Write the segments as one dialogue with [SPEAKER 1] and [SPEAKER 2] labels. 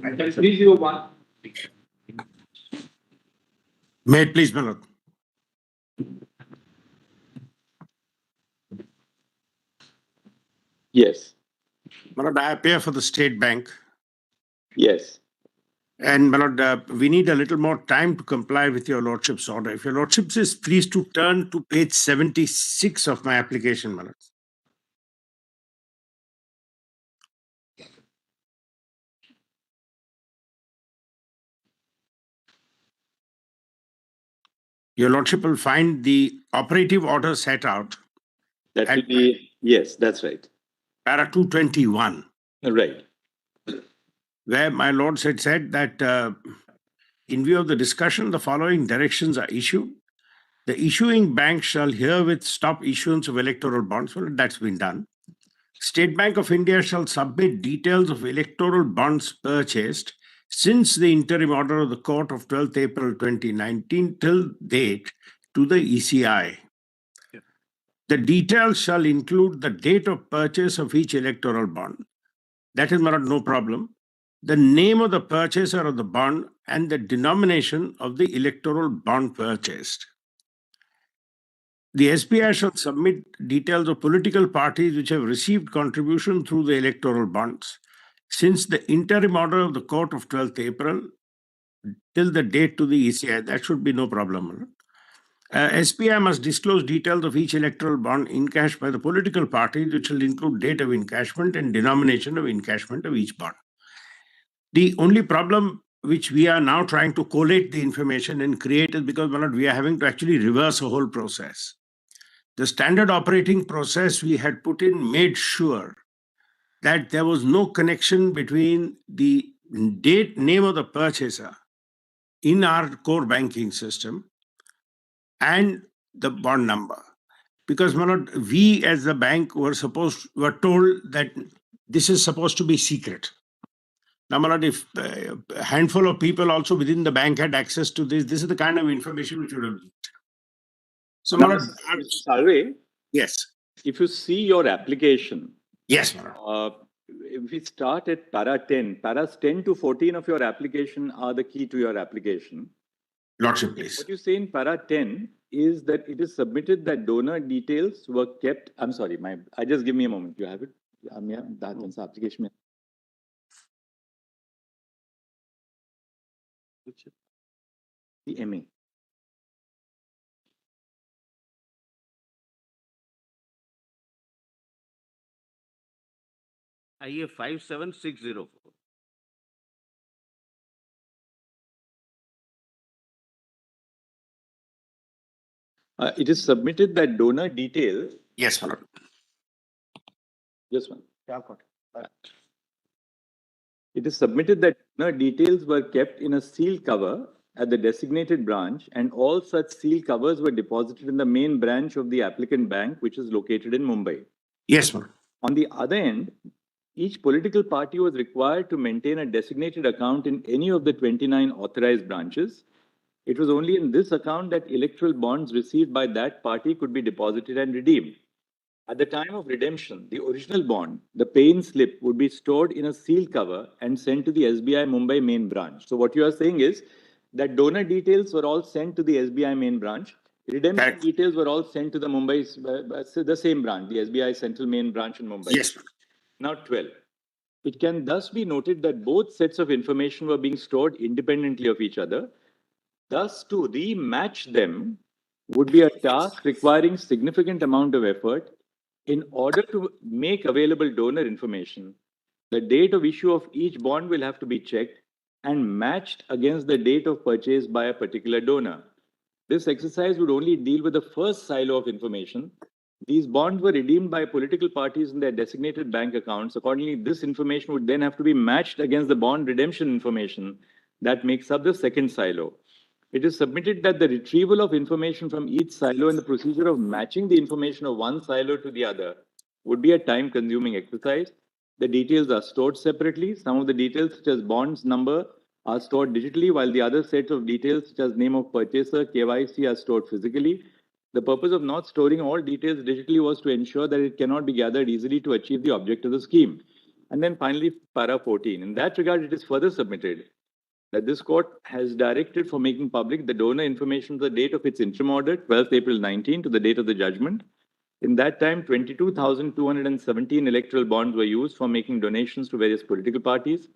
[SPEAKER 1] Item 301.
[SPEAKER 2] May it please, my lord.
[SPEAKER 3] Yes.
[SPEAKER 2] My lord, I appear for the State Bank.
[SPEAKER 3] Yes.
[SPEAKER 2] And my lord, we need a little more time to comply with your lordship's order. If your lordship is pleased to turn to page 76 of my application, my lord. Your lordship will find the operative order set out.
[SPEAKER 3] That will be, yes, that's right.
[SPEAKER 2] Para 221.
[SPEAKER 3] Right.
[SPEAKER 2] Where my lords had said that in view of the discussion, the following directions are issued. The issuing bank shall herewith stop issuance of electoral bonds. Well, that's been done. State Bank of India shall submit details of electoral bonds purchased since the interim order of the court of 12th April 2019 till date to the ECI. Yeah. The details shall include the date of purchase of each electoral bond. That is not no problem. The name of the purchaser of the bond and the denomination of the electoral bond purchased. The SBI shall submit details of political parties which have received contribution through the electoral bonds since the interim order of the court of 12th April till the date to the ECI. That should be no problem. SBI must disclose details of each electoral bond encashed by the political parties, which will include date of encashment and denomination of encashment of each bond. The only problem which we are now trying to collate the information and create is because we are having to actually reverse a whole process. The standard operating process we had put in made sure that there was no connection between the name of the purchaser in our core banking system and the bond number. Because we as the bank were told that this is supposed to be secret. Now, if a handful of people also within the bank had access to this is the kind of information which would have leaked. So,
[SPEAKER 3] Mr. Salve,
[SPEAKER 2] yes.
[SPEAKER 3] If you see your application,
[SPEAKER 2] yes,
[SPEAKER 3] if we start at para 10, paras 10 to 14 of your application are the key to your application.
[SPEAKER 2] Lordship, please.
[SPEAKER 3] What you say in para 10 is that it is submitted that donor details were kept. I'm sorry, I just give me a moment. You have it? That's application. The MA.
[SPEAKER 1] IA 57604.
[SPEAKER 3] It is submitted that donor details.
[SPEAKER 2] Yes, my lord.
[SPEAKER 3] Just one. It is submitted that donor details were kept in a sealed cover at the designated branch, and all such sealed covers were deposited in the main branch of the applicant bank, which is located in Mumbai.
[SPEAKER 2] Yes, ma'am.
[SPEAKER 3] On the other end, each political party was required to maintain a designated account in any of the 29 authorized branches. It was only in this account that electoral bonds received by that party could be deposited and redeemed. At the time of redemption, the original bond, the pay-in slip, would be stored in a sealed cover and sent to the SBI Mumbai main branch. So what you are saying is that donor details were all sent to the SBI main branch. Redemption details were all sent to the the same branch, the SBI Central Main Branch in Mumbai.
[SPEAKER 2] Yes.
[SPEAKER 3] Now 12. It can thus be noted that both sets of information were being stored independently of each other. Thus, to rematch them would be a task requiring significant amount of effort. In order to make available donor information, the date of issue of each bond will have to be checked and matched against the date of purchase by a particular donor. This exercise would only deal with the first silo of information. These bonds were redeemed by political parties in their designated bank accounts. Accordingly, this information would then have to be matched against the bond redemption information that makes up the second silo. It is submitted that the retrieval of information from each silo and the procedure of matching the information of one silo to the other would be a time-consuming exercise. The details are stored separately. Some of the details, such as bonds number, are stored digitally, while the other sets of details, such as name of purchaser, KYC, are stored physically. The purpose of not storing all details digitally was to ensure that it cannot be gathered easily to achieve the object of the scheme. And then finally, para 14. In that regard, it is further submitted that this court has directed for making public the donor information from the date of its interim order, 12th April 19, to the date of the judgment. In that time, 22,217 electoral bonds were used for making donations to various political parties.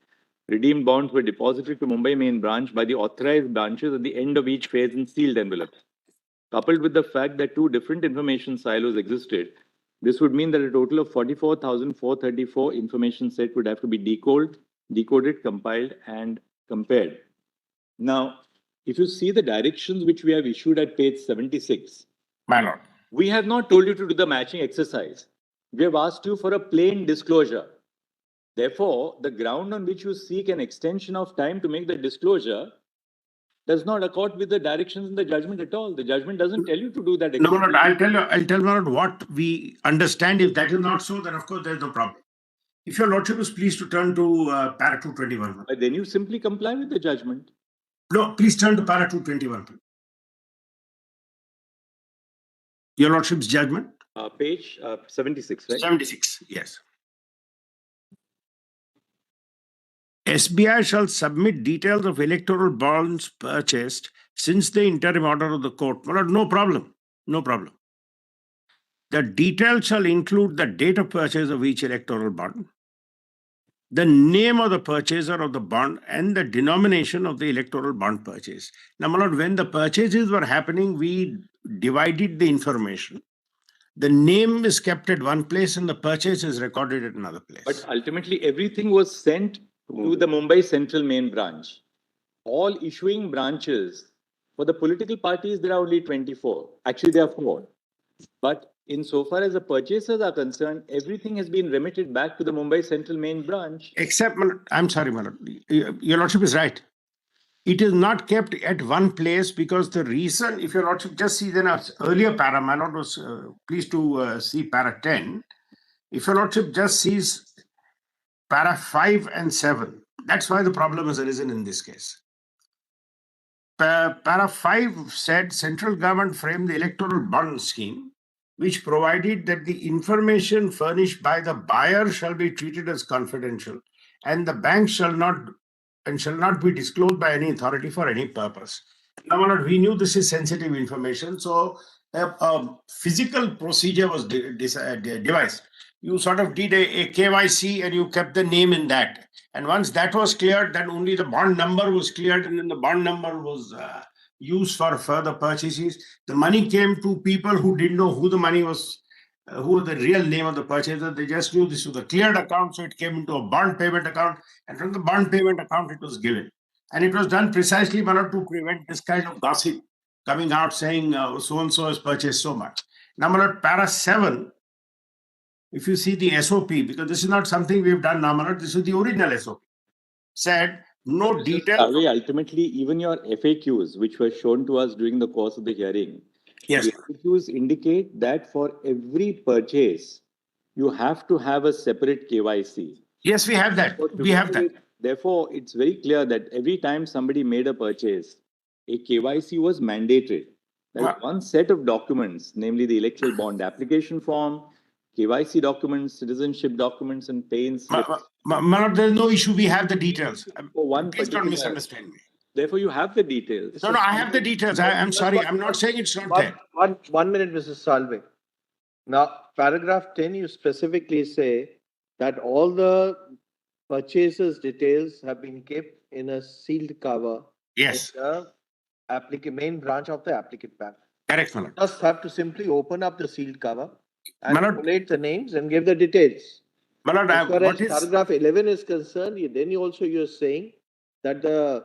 [SPEAKER 3] Redeemed bonds were deposited to Mumbai main branch by the authorized branches at the end of each phase in sealed envelopes. Coupled with the fact that two different information silos existed, this would mean that a total of 44,434 information set would have to be decoded, compiled, and compared. Now, if you see the directions which we have issued at page 76,
[SPEAKER 2] My lord.
[SPEAKER 3] we have not told you to do the matching exercise. We have asked you for a plain disclosure. Therefore, the ground on which you seek an extension of time to make the disclosure does not accord with the directions in the judgment at all. The judgment doesn't tell you to do that.
[SPEAKER 2] No, my lord, I'll tell my lord what we understand. If that is not so, then of course there's no problem. If your lordship is pleased to turn to para 221.
[SPEAKER 3] But then you simply comply with the judgment.
[SPEAKER 2] No, please turn to para 221. Your lordship's judgment?
[SPEAKER 3] Page 76, right?
[SPEAKER 2] 76, yes. SBI shall submit details of electoral bonds purchased since the interim order of the court. Well, no problem. No problem. The details shall include the date of purchase of each electoral bond, the name of the purchaser of the bond, and the denomination of the electoral bond purchase. Now, my lord, when the purchases were happening, we divided the information. The name is kept at one place and the purchase is recorded at another place.
[SPEAKER 3] But ultimately, everything was sent to the Mumbai Central main branch. All issuing branches for the political parties, there are only 24. Actually, there are 4. But insofar as the purchasers are concerned, everything has been remitted back to the Mumbai Central main branch.
[SPEAKER 2] Except, I'm sorry, my lord, your lordship is right. It is not kept at one place because the reason, if your lordship just see then earlier para, my lord was pleased to see para 10. If your lordship just sees para 5 and 7, that's why the problem has arisen in this case. Para 5 said central government framed the electoral bond scheme, which provided that the information furnished by the buyer shall be treated as confidential, and the bank shall not be disclosed by any authority for any purpose. Now, my lord, we knew this is sensitive information, so a physical procedure was devised. You sort of did a KYC and you kept the name in that. And once that was cleared, then only the bond number was cleared, and then the bond number was used for further purchases. The money came to people who didn't know who the money was, who was the real name of the purchaser. They just knew this was a cleared account, so it came into a bond payment account, and from the bond payment account, it was given. And it was done precisely, Manoj, to prevent this kind of gossip coming out saying so-and-so has purchased so much. Now, Manoj, para 7, if you see the SOP, because this is not something we've done now, Manoj, this is the original SOP, said no details.
[SPEAKER 3] Ultimately, even your FAQs, which were shown to us during the course of the hearing,
[SPEAKER 2] Yes.
[SPEAKER 3] the FAQs indicate that for every purchase, you have to have a separate KYC.
[SPEAKER 2] Yes, we have that. We have that.
[SPEAKER 3] Therefore, it's very clear that every time somebody made a purchase, a KYC was mandated. That one set of documents, namely the electoral bond application form, KYC documents, citizenship documents, and pay-in slips.
[SPEAKER 2] Manoj, there's no issue. We have the details.
[SPEAKER 3] For one
[SPEAKER 2] Please don't
[SPEAKER 3] particular-
[SPEAKER 2] misunderstand me.
[SPEAKER 3] Therefore, you have the details.
[SPEAKER 2] No, I have the details. I'm sorry. I'm not saying it's not there.
[SPEAKER 4] One minute, Mrs. Salve. Now, paragraph 10, you specifically say that all the purchasers' details have been kept in a sealed cover.
[SPEAKER 2] Yes.
[SPEAKER 4] In the main branch of the applicant bank.
[SPEAKER 2] Correct, Manoj.
[SPEAKER 4] Just have to simply open up the sealed cover and
[SPEAKER 2] Manoj,
[SPEAKER 4] collate the names and give the details.
[SPEAKER 2] Manoj,
[SPEAKER 4] As far
[SPEAKER 2] what
[SPEAKER 4] as
[SPEAKER 2] is...
[SPEAKER 4] paragraph 11 is concerned, you're saying that the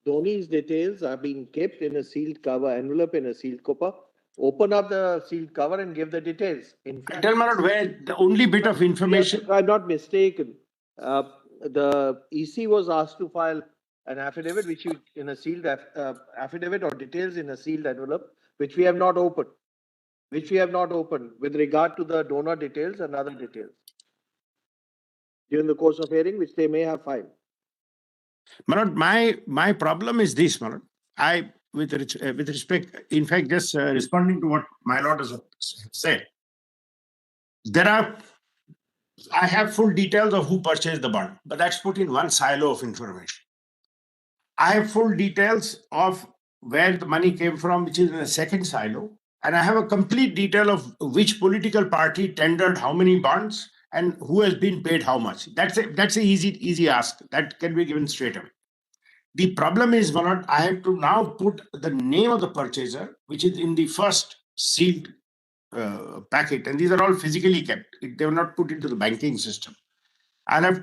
[SPEAKER 4] donees' details are being kept in a sealed cover, envelope in a sealed cover. Open up the sealed cover and give the details. In fact,
[SPEAKER 2] Tell Manoj where the only bit of information...
[SPEAKER 4] if I'm not mistaken, the EC was asked to file an affidavit, which you in a sealed affidavit or details in a sealed envelope, which we have not opened. With regard to the donor details and other details during the course of hearing, which they may have filed.
[SPEAKER 2] Manoj, my problem is this, Manoj. With respect, in fact, just responding to what my lord has said, there are I have full details of who purchased the bond, but that's put in one silo of information. I have full details of where the money came from, which is in a second silo. And I have a complete detail of which political party tendered how many bonds and who has been paid how much. That's a easy ask. That can be given straight away. The problem is, Manoj, I have to now put the name of the purchaser, which is in the first sealed packet. And these are all physically kept. They were not put into the banking system.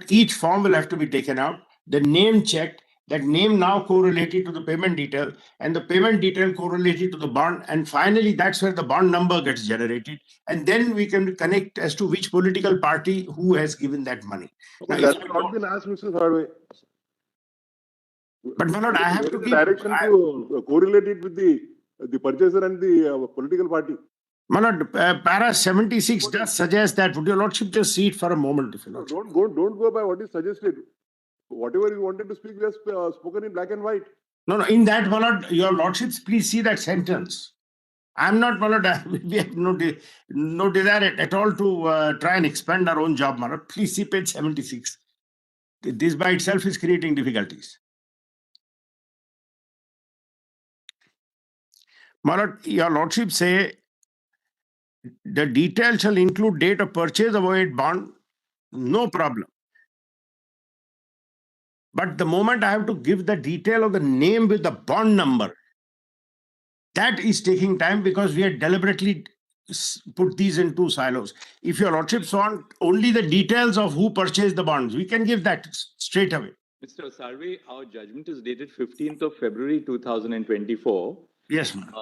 [SPEAKER 2] Each form will have to be taken out, the name checked, that name now correlated to the payment detail, and the payment detail correlated to the bond. And finally, that's where the bond number gets generated. And then we can connect as to which political party who has given that money. Now,
[SPEAKER 5] That has not been asked, Mr. Sarve.
[SPEAKER 2] But Manoj, I have to give
[SPEAKER 5] direction to correlate it with the purchaser and the political party.
[SPEAKER 2] Manoj, para 76 does suggest that. Would your lordship just see it for a moment, if you lordship?
[SPEAKER 5] Don't go by what is suggested. Whatever you wanted to speak, we have spoken in black and white.
[SPEAKER 2] No, in that, Manoj, your lordships, please see that sentence. I'm not, Manoj, we have no desire at all to try and expand our own job, Manoj. Please see page 76. This by itself is creating difficulties. Manoj, your lordship say the detail shall include date of purchase of a bond. No problem. But the moment I have to give the detail of the name with the bond number, that is taking time because we had deliberately put these in two silos. If your lordships want only the details of who purchased the bonds, we can give that straight away.
[SPEAKER 3] Mr. Sarve, our judgment is dated 15th of February 2024.
[SPEAKER 2] Yes, ma'am.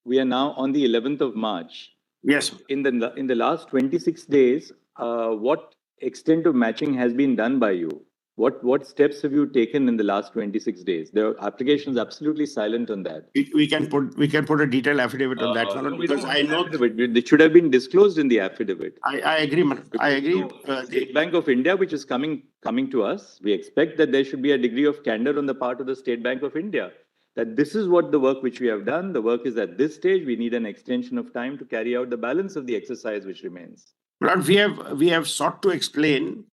[SPEAKER 3] We are now on the 11th of March.
[SPEAKER 2] Yes, ma'am.
[SPEAKER 3] In the last 26 days, what extent of matching has been done by you? What steps have you taken in the last 26 days? The application is absolutely silent on that.
[SPEAKER 2] We can put a detailed affidavit on that one because I know
[SPEAKER 3] it should have been disclosed in the affidavit.
[SPEAKER 2] I agree, man. I agree.
[SPEAKER 3] State Bank of India, which is coming to us, we expect that there should be a degree of candor on the part of the State Bank of India. That this is what the work which we have done. The work is at this stage. We need an extension of time to carry out the balance of the exercise which remains.
[SPEAKER 2] But we have sought to explain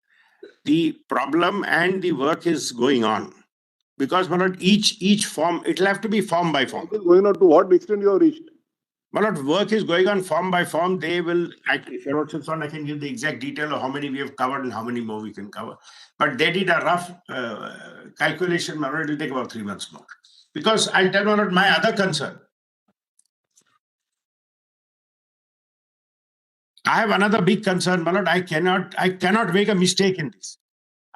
[SPEAKER 2] the problem and the work is going on. Because each form, it'll have to be form by form.
[SPEAKER 5] It is going on to what extent you have reached?
[SPEAKER 2] Work is going on form by form. They will, if your lordships want, I can give the exact detail of how many we have covered and how many more we can cover. But they did a rough calculation. It will take about 3 months more. Because I'll tell you my other concern. I have another big concern, Manoj. I cannot make a mistake in this.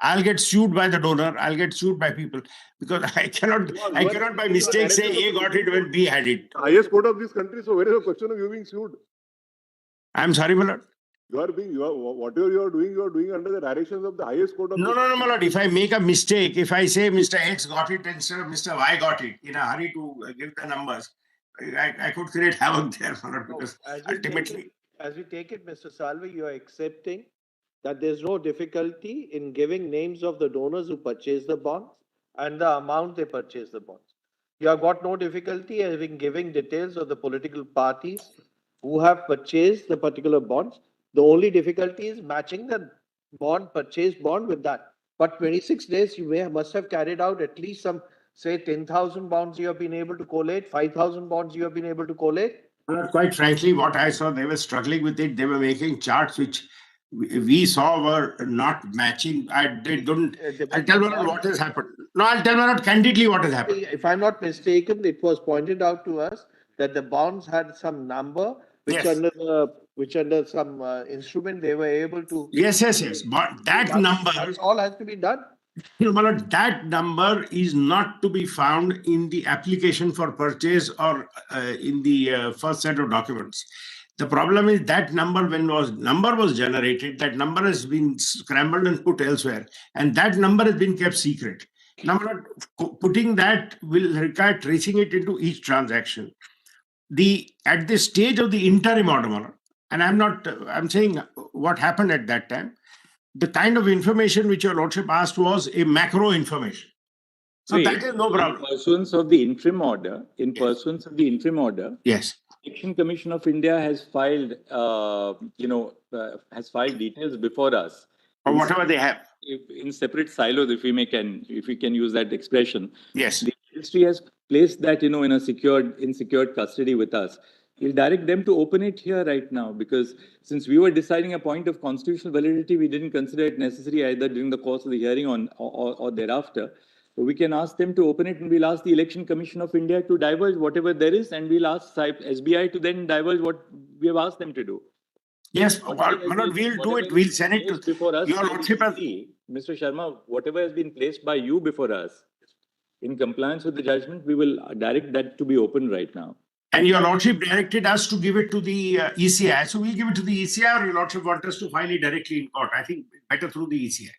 [SPEAKER 2] I'll get sued by the donor. I'll get sued by people because I cannot by mistake say A got it when B had it.
[SPEAKER 5] Highest court of this country. So where is the question of you being sued?
[SPEAKER 2] I'm sorry, Manoj.
[SPEAKER 5] Whatever you are doing under the directions of the highest court of.
[SPEAKER 2] No, Manoj. If I make a mistake, if I say Mr. X got it instead of Mr. Y got it in a hurry to give the numbers, I could create havoc there, Manoj, because ultimately.
[SPEAKER 4] As we take it, Mr. Salve, you are accepting that there's no difficulty in giving names of the donors who purchased the bonds and the amount they purchased the bonds. You have got no difficulty in giving details of the political parties who have purchased the particular bonds. The only difficulty is matching the purchased bond with that. But 26 days, you must have carried out at least some, say, 10,000 bonds you have been able to collate, 5,000 bonds you have been able to collate.
[SPEAKER 2] Quite frankly, what I saw, they were struggling with it. They were making charts which we saw were not matching. I'll tell you what has happened. No, I'll tell you candidly what has happened.
[SPEAKER 4] If I'm not mistaken, it was pointed out to us that the bonds had some number which under some instrument they were able to.
[SPEAKER 2] Yes. But that number.
[SPEAKER 4] That's all has to be done.
[SPEAKER 2] That number is not to be found in the application for purchase or in the first set of documents. The problem is that number, when number was generated, that number has been scrambled and put elsewhere, and that number has been kept secret. Now, putting that will require tracing it into each transaction. At the stage of the interim order, and I'm saying what happened at that time. The kind of information which your lordship asked was a macro information. So that is no problem.
[SPEAKER 3] In pursuance of the interim order,
[SPEAKER 2] Yes.
[SPEAKER 3] Election Commission of India has filed, has filed details before us.
[SPEAKER 2] Or whatever they have.
[SPEAKER 3] In separate silos, if we can use that expression.
[SPEAKER 2] Yes.
[SPEAKER 3] The ministry has placed that, in secured custody with us. We'll direct them to open it here right now, because since we were deciding a point of constitutional validity, we didn't consider it necessary either during the course of the hearing or thereafter. So we can ask them to open it, and we'll ask the Election Commission of India to divulge whatever there is, and we'll ask SBI to then divulge what we have asked them to do.
[SPEAKER 2] Yes, Manoj, we'll do it. We'll send it to
[SPEAKER 3] before us.
[SPEAKER 2] Your Lordship.
[SPEAKER 3] Mr. Sharma, whatever has been placed by you before us, in compliance with the judgment, we will direct that to be open right now.
[SPEAKER 2] And Your Lordship directed us to give it to the ECI. So we'll give it to the ECI, or Your Lordship want us to file it directly in court? I think better through the ECI.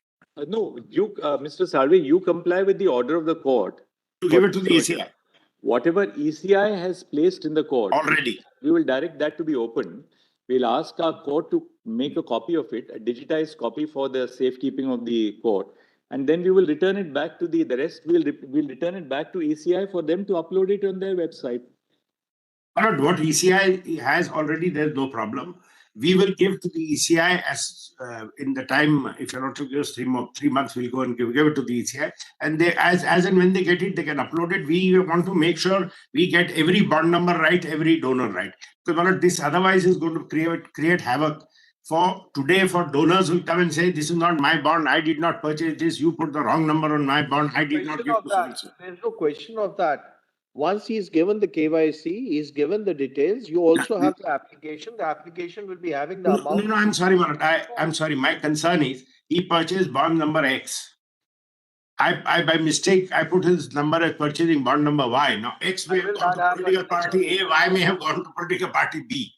[SPEAKER 3] No, you, Mr. Salve, you comply with the order of the court.
[SPEAKER 2] To give it to the ECI.
[SPEAKER 3] Whatever ECI has placed in the court.
[SPEAKER 2] Already.
[SPEAKER 3] We will direct that to be open. We'll ask our court to make a copy of it, a digitized copy for the safekeeping of the court. And then we will return it back to the rest. We'll return it back to ECI for them to upload it on their website.
[SPEAKER 2] But what ECI has already, there's no problem. We will give to the ECI as in the time, if you're not to give us 3 months, we'll go and give it to the ECI. And they, as and when they get it, they can upload it. We want to make sure we get every bond number right, every donor right. Because this otherwise is going to create havoc. For today, for donors who come and say, this is not my bond, I did not purchase this, you put the wrong number on my bond, I did not give to.
[SPEAKER 4] There's no question of that. Once he's given the KYC, he's given the details, you also have the application. The application will be having the amount.
[SPEAKER 2] No, I'm sorry, Manoj. I'm sorry. My concern is he purchased bond number X. I by mistake, I put his number as purchasing bond number Y. Now, X may have gone to political party A, Y may have gone to political party B.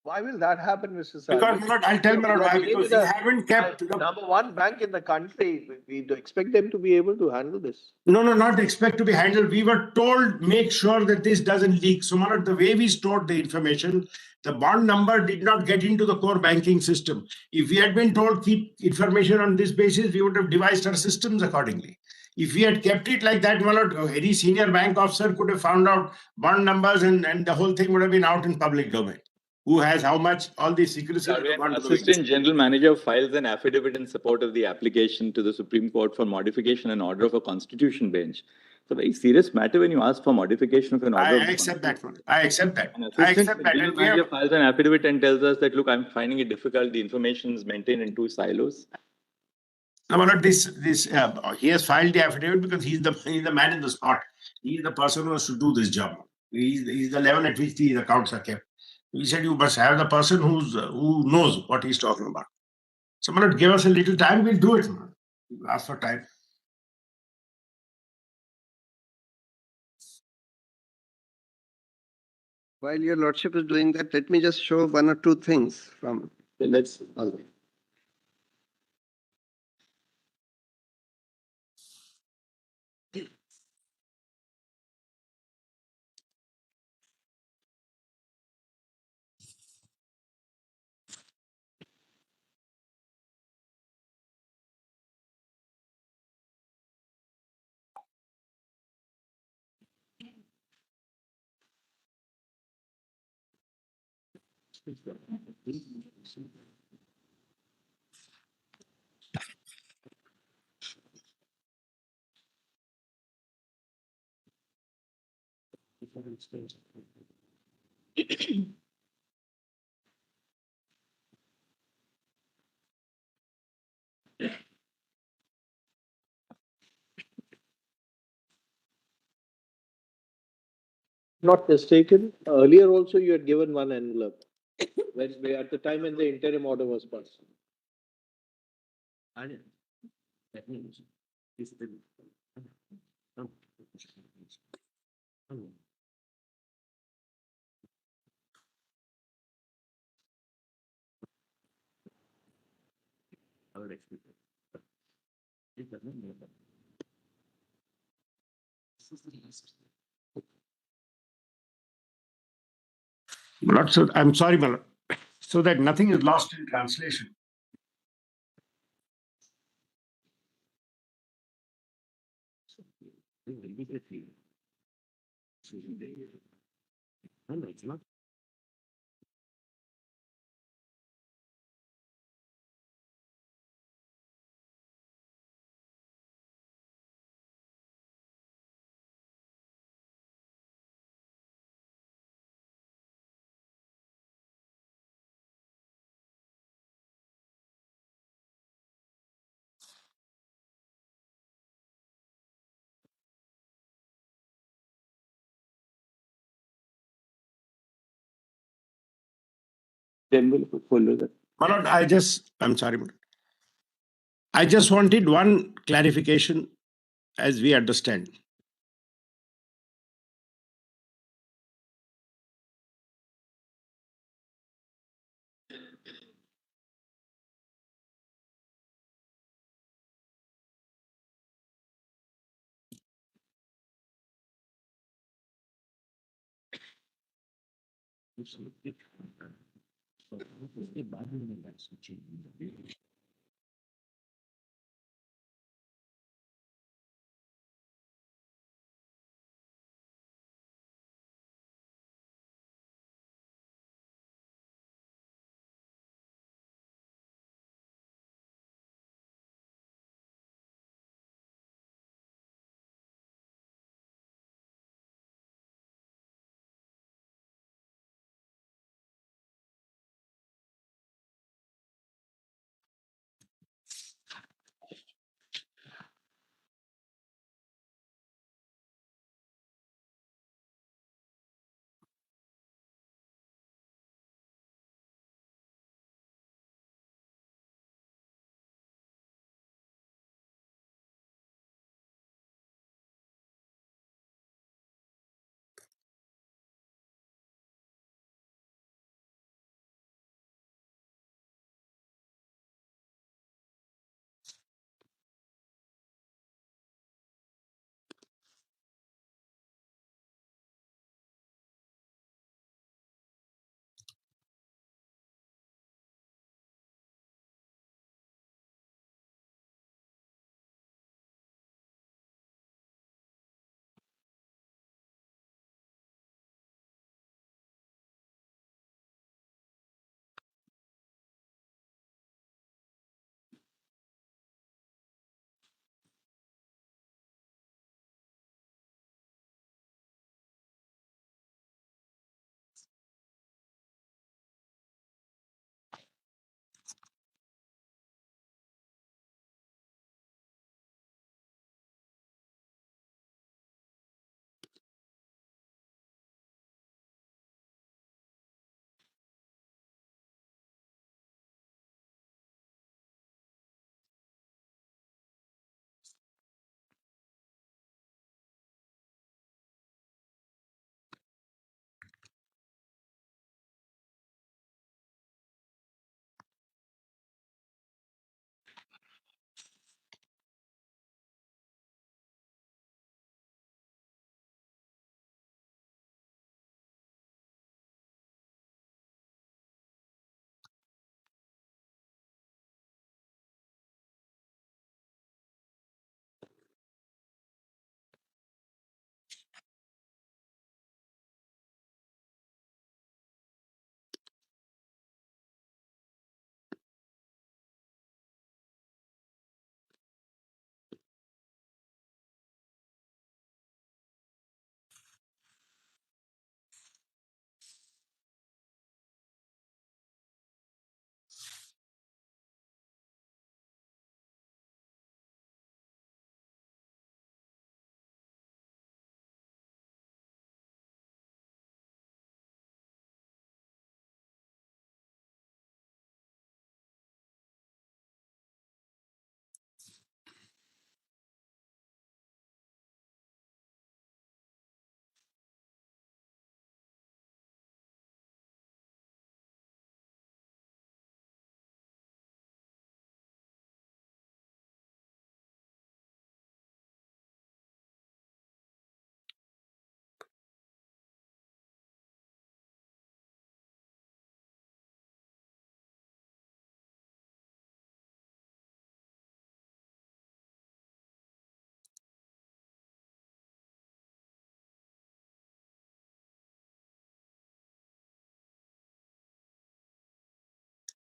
[SPEAKER 4] Why will that happen, Mr. Salve?
[SPEAKER 2] Because I'll tell Manoj why. Because they haven't kept
[SPEAKER 4] number one bank in the country. We expect them to be able to handle this.
[SPEAKER 2] No, not expect to be handled. We were told make sure that this doesn't leak. So Manoj, the way we stored the information, the bond number did not get into the core banking system. If we had been told keep information on this basis, we would have devised our systems accordingly. If we had kept it like that, Manoj, any senior bank officer could have found out bond numbers and the whole thing would have been out in public domain. Who has how much, all these secrecy.
[SPEAKER 3] Assistant General Manager files an affidavit in support of the application to the Supreme Court for modification and order of a constitution bench. It's a very serious matter when you ask for modification of an order.
[SPEAKER 2] I accept that one. I accept that.
[SPEAKER 3] I accept that. General Manager files an affidavit and tells us that, look, I'm finding it difficult. The information is maintained in 2 silos.
[SPEAKER 2] No, but he has filed the affidavit because he's the man in the spot. He's the person who has to do this job. He's the level at which the accounts are kept. He said you must have the person who knows what he's talking about. So, Manoj, give us a little time, we'll do it. Ask for time.
[SPEAKER 6] While your Lordship is doing that, let me just show 1 or 2 things from.
[SPEAKER 3] Let's.
[SPEAKER 4] Not mistaken, earlier also you had given 1 envelope. At the time when the interim order was passed.
[SPEAKER 2] So I'm sorry, Manoj. So that nothing is lost in translation. No, it's not.
[SPEAKER 3] Then we'll follow that.
[SPEAKER 2] My lord, I'm sorry, but I just wanted one clarification as we understand.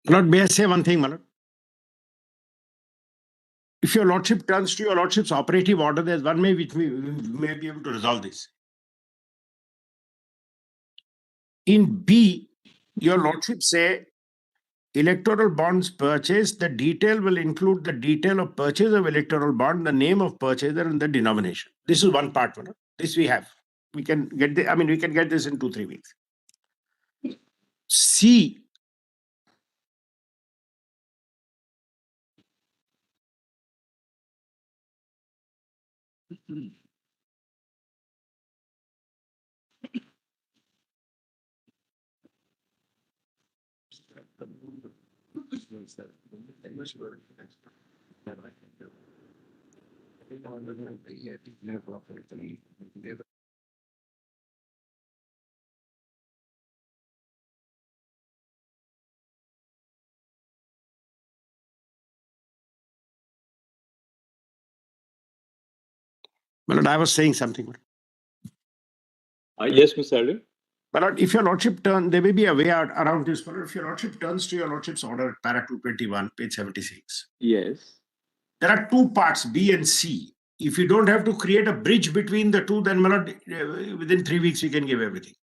[SPEAKER 2] Lord, may I say one thing, my lord? If your lordship turns to your lordship's operative order, there's one way which we may be able to resolve this. In B, your lordship say electoral bonds purchase, the detail will include the detail of purchase of electoral bond, the name of purchaser and the denomination. This is one part, my lord. This we have. We can get we can get this in 2-3 weeks. C, my lord, I was saying something.
[SPEAKER 3] Yes, Mr. Alden.
[SPEAKER 2] My lord, if your lordship turn, there may be a way out around this. But if your lordship turns to your lordship's order, para 221, page 76.
[SPEAKER 3] Yes.
[SPEAKER 2] There are two parts, B and C. If you don't have to create a bridge between the two, then my lord, within 3 weeks we can give everything.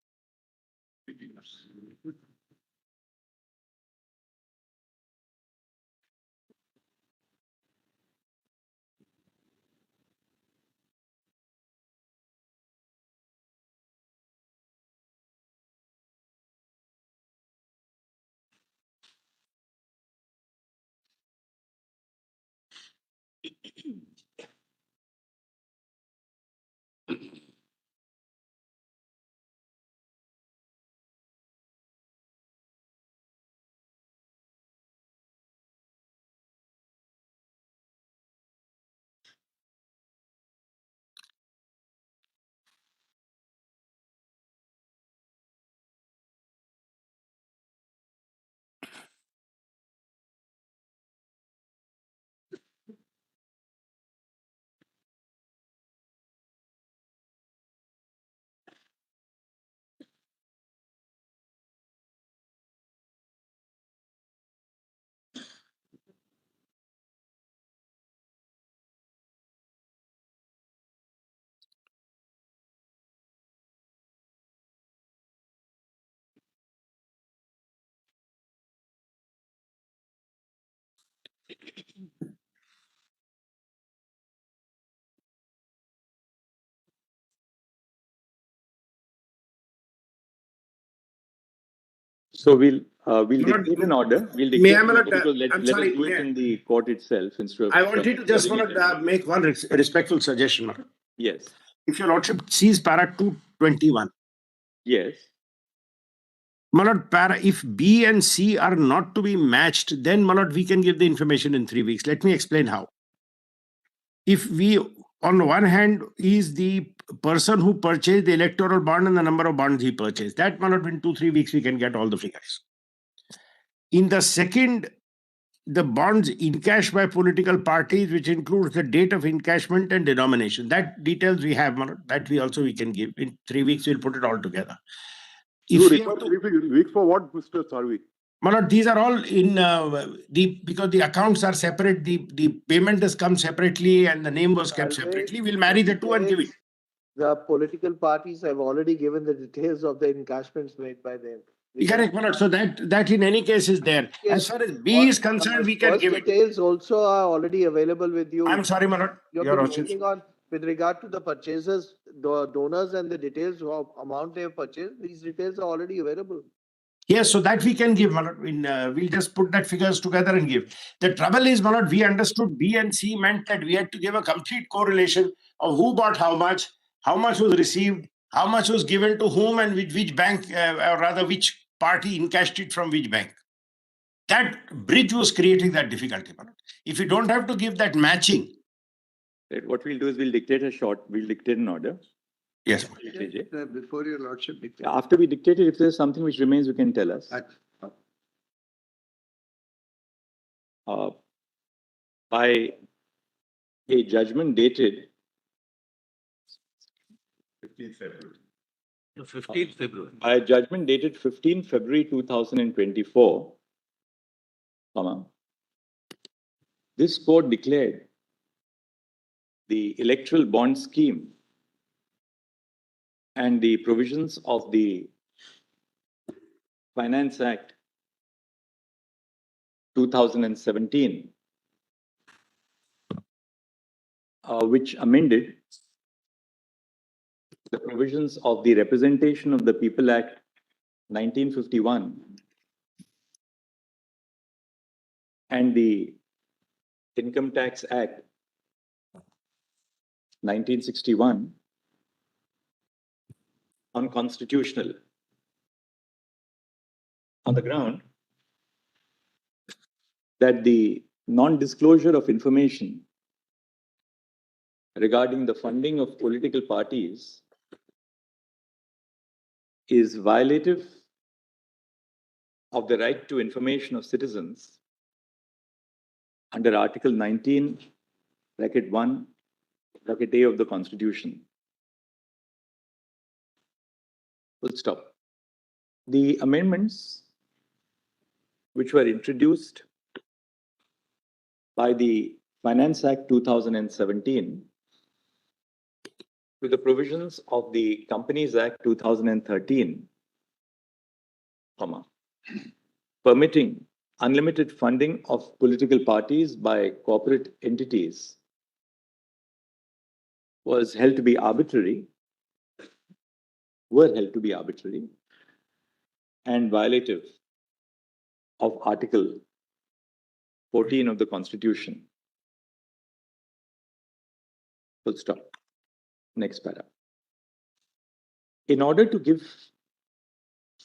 [SPEAKER 3] So we'll
[SPEAKER 2] Lord,
[SPEAKER 3] dictate an order. We'll
[SPEAKER 2] may
[SPEAKER 3] dictate
[SPEAKER 2] I,
[SPEAKER 3] an
[SPEAKER 2] my
[SPEAKER 3] order
[SPEAKER 2] lord,
[SPEAKER 3] because let
[SPEAKER 2] I'm
[SPEAKER 3] us
[SPEAKER 2] sorry,
[SPEAKER 3] do it in the court itself instead of.
[SPEAKER 2] I wanted to just
[SPEAKER 3] serving it anyway.
[SPEAKER 2] make one respectful suggestion, my lord.
[SPEAKER 3] Yes.
[SPEAKER 2] If your lordship sees para 221,
[SPEAKER 3] Yes.
[SPEAKER 2] my lord, if B and C are not to be matched, then my lord, we can give the information in 3 weeks. Let me explain how. If we, on one hand, is the person who purchased the electoral bond and the number of bonds he purchased, that my lord, in 2-3 weeks we can get all the figures. In the second, the bonds encashed by political parties, which includes the date of encashment and denomination. That details we have, my lord, that we can give. In 3 weeks, we'll put it all together.
[SPEAKER 5] You
[SPEAKER 2] If we
[SPEAKER 5] require
[SPEAKER 2] have to,
[SPEAKER 5] 3 weeks for what, Mr. Sarvi?
[SPEAKER 2] my lord, these are all in because the accounts are separate, the payment has come separately and the name was kept separately. We'll marry the two and give it.
[SPEAKER 4] The political parties have already given the details of the encashments made by them.
[SPEAKER 2] Correct, my lord. So that in any case is there. As far as B is concerned, we can
[SPEAKER 4] First
[SPEAKER 2] give it.
[SPEAKER 4] details also are already available with you.
[SPEAKER 2] I'm sorry, my lord.
[SPEAKER 4] You've
[SPEAKER 2] Your
[SPEAKER 4] been
[SPEAKER 2] lordship.
[SPEAKER 4] working on with regard to the purchases, the donors and the details of amount they have purchased. These details are already available.
[SPEAKER 2] Yes, so that we can give, my lord. We'll just put that figures together and give. The trouble is, my lord, we understood B and C meant that we had to give a complete correlation of who bought how much was received, how much was given to whom, and with which bank, or rather which party encashed it from which bank. That bridge was creating that difficulty, my lord. If you don't have to give that matching.
[SPEAKER 3] Right. What we'll do is we'll dictate an order.
[SPEAKER 2] Yes.
[SPEAKER 6] Before your lordship.
[SPEAKER 3] After we dictate it, if there's something which remains, you can tell us. By a judgment dated
[SPEAKER 1] 15th February. No, 15th February.
[SPEAKER 3] by a judgment dated 15 February 2024, comma, this court declared the electoral bond scheme and the provisions of the Finance Act 2017, which amended the provisions of the Representation of the People Act 1951 and the Income Tax Act 1961 unconstitutional on the ground that the non-disclosure of information regarding the funding of political parties is violative of the right to information of citizens under Article 19, bracket 1, bracket A of the Constitution. Full stop. The amendments which were introduced by the Finance Act 2017 to the provisions of the Companies Act 2013, permitting unlimited funding of political parties by corporate entities were held to be arbitrary and violative of Article 14 of the Constitution. Full stop. Next para. In order to give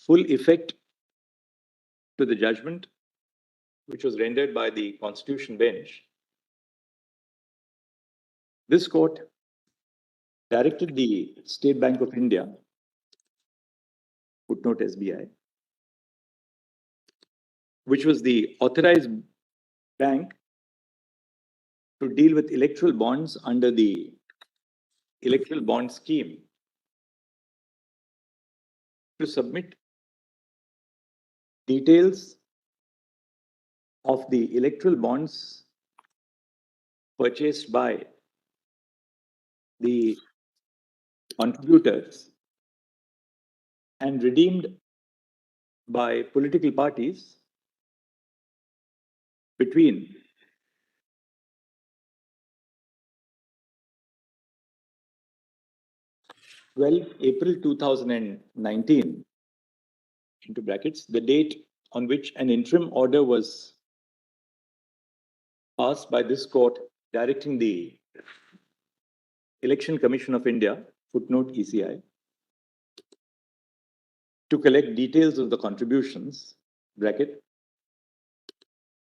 [SPEAKER 3] full effect to the judgment which was rendered by the Constitution Bench, this court directed the State Bank of India, footnote SBI, which was the authorized bank to deal with electoral bonds under the electoral bond scheme, to submit details of the electoral bonds purchased by the contributors and redeemed by political parties between April 2019, into brackets, the date on which an interim order was passed by this court directing the Election Commission of India, footnote ECI, to collect details of the contributions, bracket,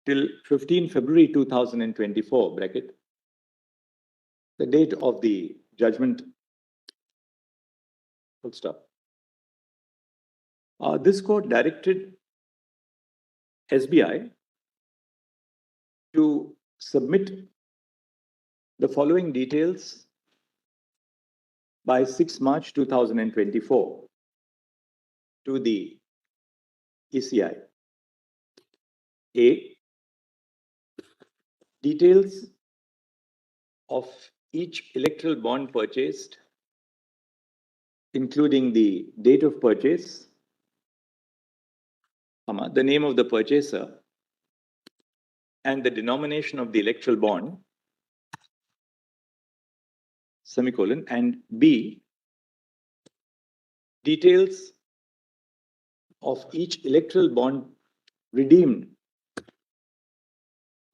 [SPEAKER 3] till 15 February 2024, bracket, the date of the judgment, full stop. This court directed SBI to submit the following details by 6 March 2024 to the ECI. A, details of each electoral bond purchased, including the date of purchase, the name of the purchaser, and the denomination of the electoral bond, semicolon, and B, details of each electoral bond redeemed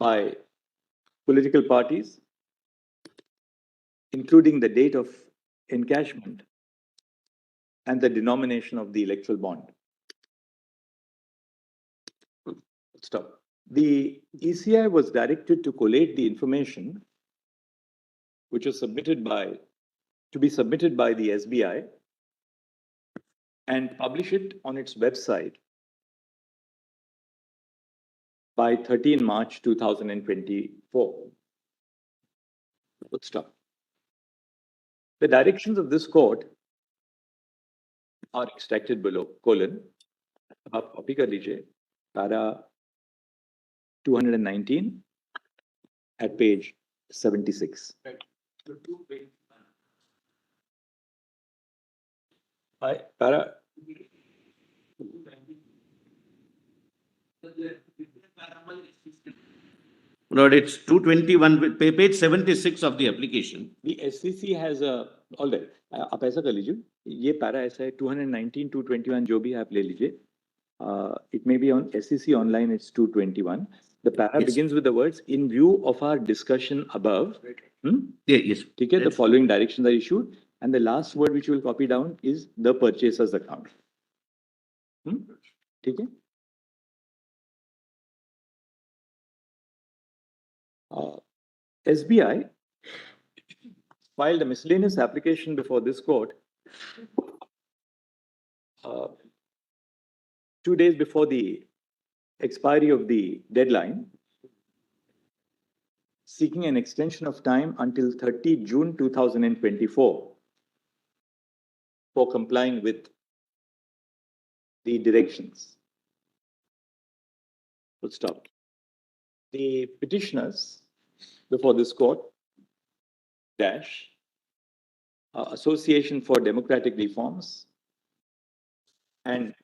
[SPEAKER 3] by political parties, including the date of encashment and the denomination of the electoral bond. Stop. The ECI was directed to collate the information which was to be submitted by the SBI and publish it on its website by 13 March 2024. Stop. The directions of this court are extracted below, colon, आप copy कर लीजिए, para 219 at page 76. Para.
[SPEAKER 1] No, it's 221, page 76 of the application.
[SPEAKER 3] The SCC has a, all right, आप ऐसा कर लीजिए, ये para ऐसा है 219, 221 जो भी आप ले लीजिए. It may be on SCC online, it's 221. The para
[SPEAKER 1] Yes.
[SPEAKER 3] begins with the words, in view of our discussion above.
[SPEAKER 1] Yeah, yes.
[SPEAKER 3] ठीक है, the following directions are issued, and the last word which you will copy down is the purchaser's account. ठीक है? SBI filed a miscellaneous application before this court 2 days before the expiry of the deadline, seeking an extension of time until 30 June 2024 for complying with the directions. Full stop. The petitioners before this court, Association for Democratic Reforms, and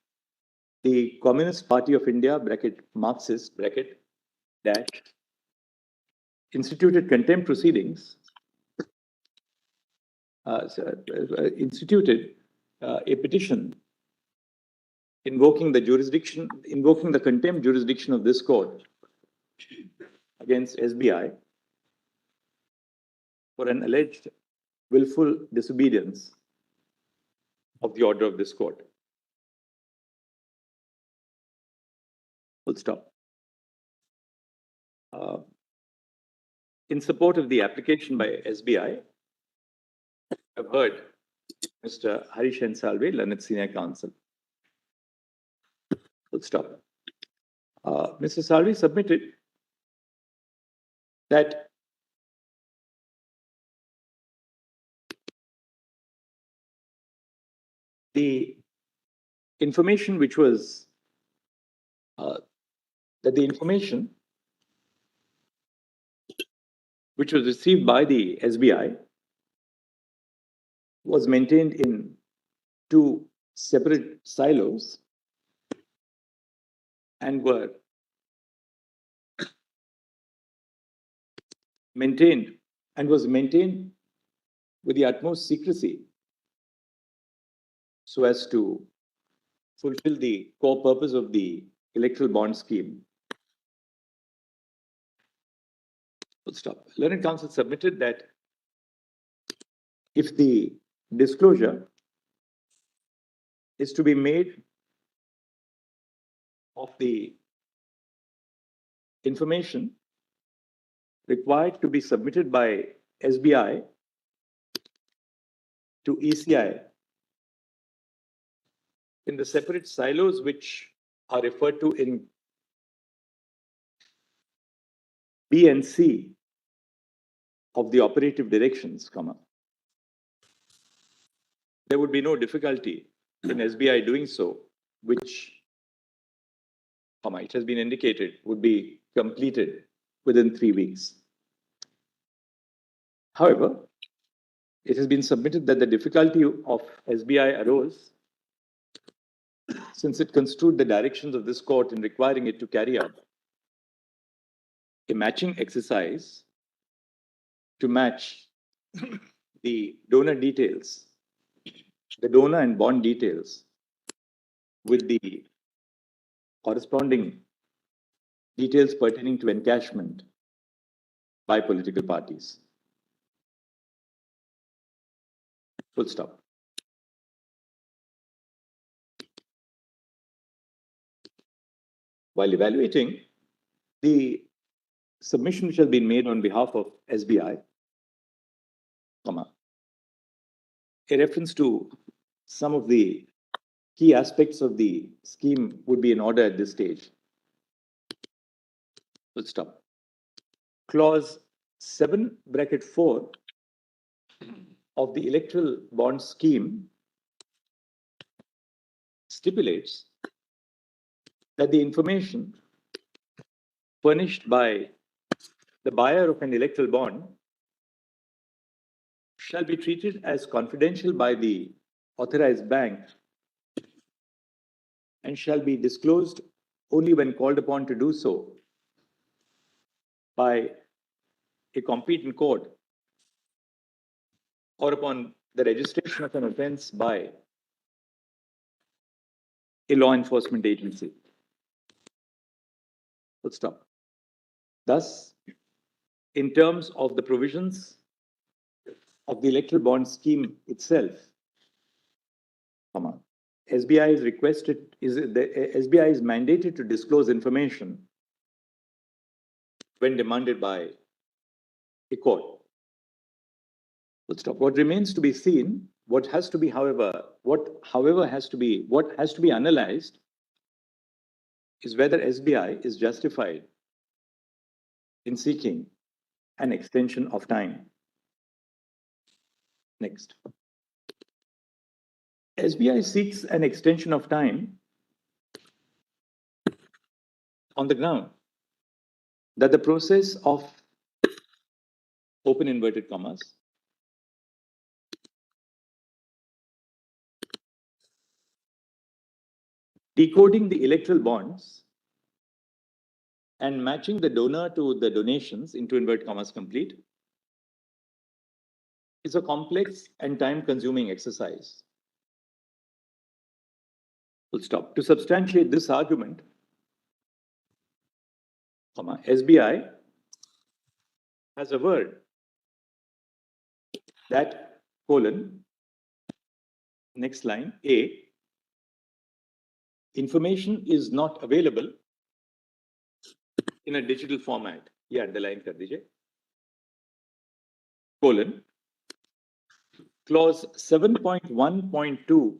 [SPEAKER 3] the Communist Party of India, bracket Marxist, bracket, dash, instituted contempt proceedings, instituted a petition invoking the contempt jurisdiction of this court against SBI for an alleged willful disobedience of the order of this court. Full stop. In support of the application by SBI, I've heard Mr. Harish N. Salve, Learned Senior Counsel. Full stop. Mr. Salve submitted that the information which was which was received by the SBI was maintained in 2 separate silos and were maintained with the utmost secrecy so as to fulfill the core purpose of the electoral bond scheme. Full stop. Learned Counsel submitted that if the disclosure is to be made of the information required to be submitted by SBI to ECI in the separate silos which are referred to in B and C of the operative directions, there would be no difficulty in SBI doing so, which, it has been indicated, would be completed within 3 weeks. However, it has been submitted that the difficulty of SBI arose since it construed the directions of this court in requiring it to carry out a matching exercise to match the donor details, the donor and bond details, with the corresponding details pertaining to encashment by political parties. Full stop. While evaluating the submission which has been made on behalf of SBI, a reference to some of the key aspects of the scheme would be in order at this stage. Full stop. Clause 7, bracket 4 of the electoral bond scheme stipulates that the information furnished by the buyer of an electoral bond shall be treated as confidential by the authorized bank and shall be disclosed only when called upon to do so by a competent court or upon the registration of an offense by a law enforcement agency. Full stop. Thus, in terms of the provisions of the electoral bond scheme itself, SBI is mandated to disclose information when demanded by a court. Full stop. What remains to be seen, what has to be analyzed is whether SBI is justified in seeking an extension of time. Next. SBI seeks an extension of time on the ground that the process of open inverted commas decoding the electoral bonds and matching the donor to the donations into inverted commas complete is a complex and time-consuming exercise. Full stop. To substantiate this argument, SBI has a word that next line, A, information is not available in a digital format. Yeah, underline kar dijiye. Clause 7.1.2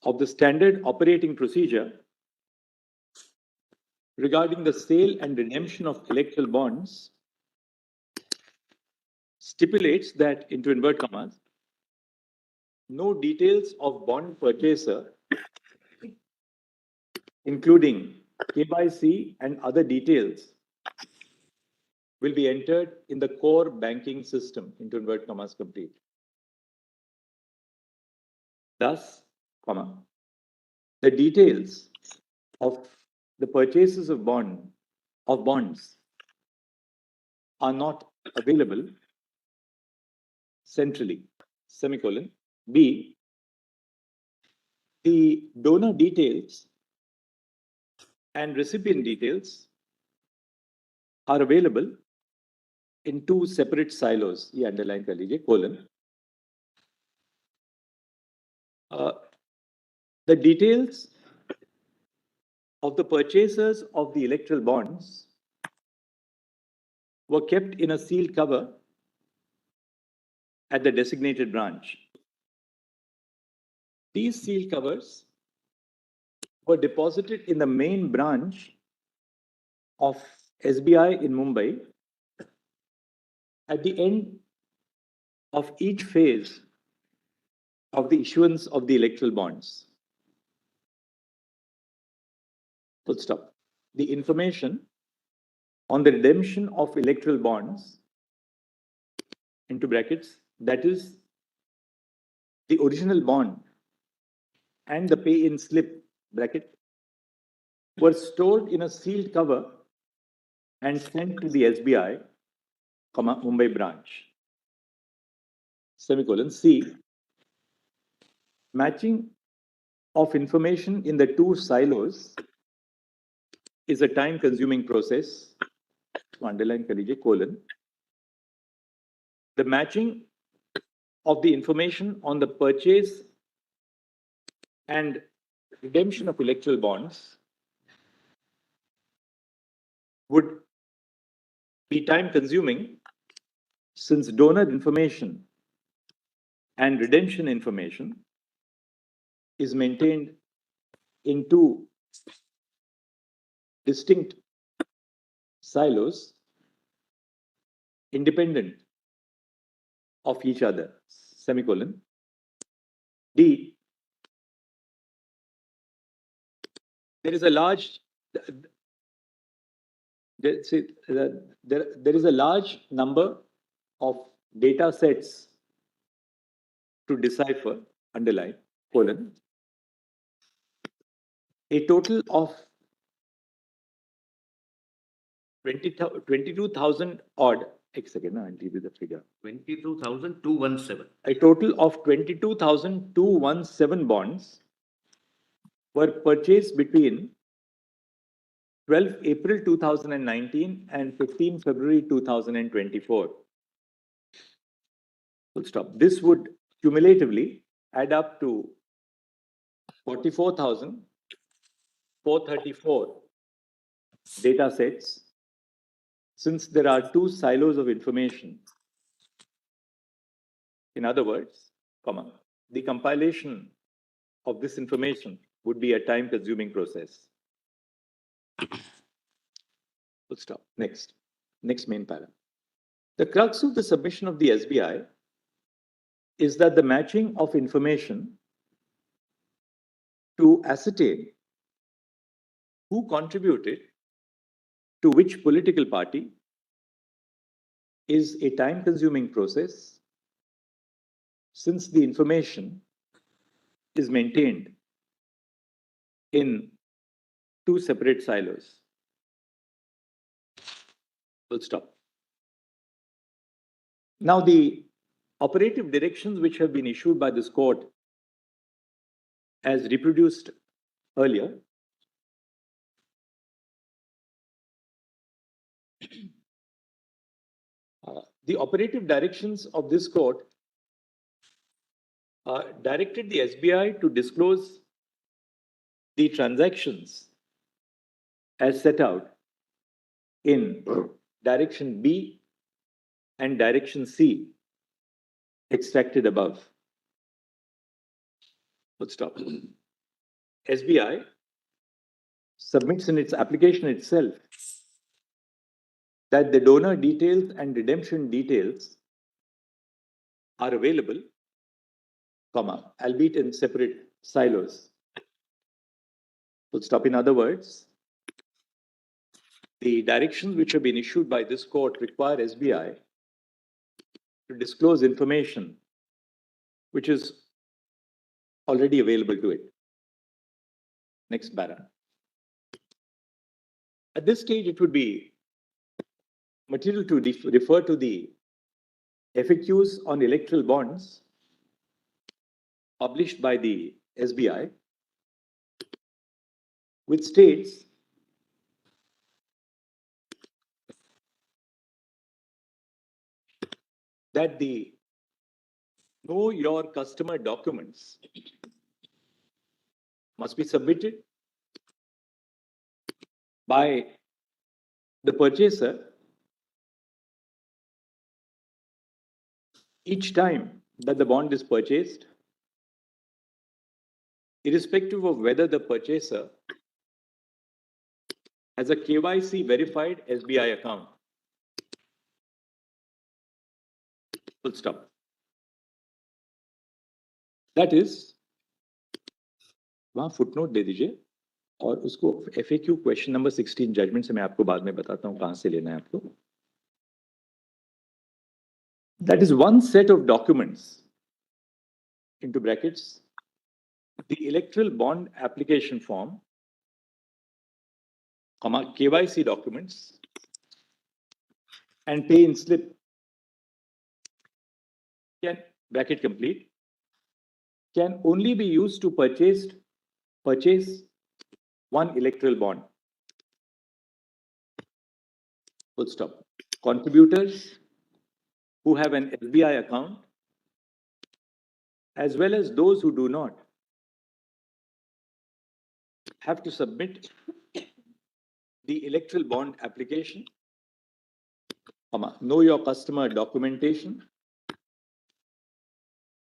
[SPEAKER 3] of the standard operating procedure regarding the sale and redemption of electoral bonds stipulates that, into inverted commas, no details of bond purchaser, including KYC and other details, will be entered in the core banking system, into inverted commas complete. Thus, the details of the purchases of bonds are not available centrally, semicolon. B, the donor details and recipient details are available in two separate silos. Ye underline kar lijiye, colon. The details of the purchasers of the electoral bonds were kept in a sealed cover at the designated branch. These sealed covers were deposited in the main branch of SBI in Mumbai at the end of each phase of the issuance of the electoral bonds. Full stop. The information on the redemption of electoral bonds, into brackets, that is the original bond and the pay-in slip, bracket, were stored in a sealed cover and sent to the SBI, Mumbai branch. Semicolon. C, matching of information in the two silos is a time-consuming process. Underline kar lijiye, colon. The matching of the information on the purchase and redemption of electoral bonds would be time-consuming since donor information and redemption information is maintained in two distinct silos independent of each other. Semicolon. D, there is a large There is a large number of data sets to decipher, underline, colon, a total of 22,000 odd, I'll give you the figure.
[SPEAKER 1] 22,217.
[SPEAKER 3] A total of 22,217 bonds were purchased between 12 April 2019 and 15 February 2024. Full stop. This would cumulatively add up to 44,434 data sets, since there are two silos of information. In other words, the compilation of this information would be a time-consuming process. Full stop. Next main para. The crux of the submission of the SBI is that the matching of information to ascertain who contributed to which political party is a time-consuming process, since the information is maintained in two separate silos. Full stop. Now, the operative directions which have been issued by this court, as reproduced earlier, the operative directions of this court directed the SBI to disclose the transactions as set out in Direction B and Direction C extracted above. Full stop. SBI submits in its application itself that the donor details and redemption details are available, albeit in separate silos. Full stop. In other words, the directions which have been issued by this court require SBI to disclose information which is already available to it. Next para. At this stage, it would be material to refer to the FAQs on electoral bonds published by the SBI, which states that the Know Your Customer documents must be submitted by the purchaser each time that the bond is purchased, irrespective of whether the purchaser has a KYC verified SBI account. Full stop. That is, वहाँ footnote दे दीजिए और उसको FAQ question number 16 judgment से मैं आपको बाद में बताता हूँ कहाँ से लेना है आपको. That is one set of documents, into brackets, the electoral bond application form, KYC documents, and pay-in slip, can, bracket complete, can only be used to purchase one electoral bond. Full stop. Contributors who have an SBI account, as well as those who do not, have to submit the electoral bond application, Know Your Customer documentation,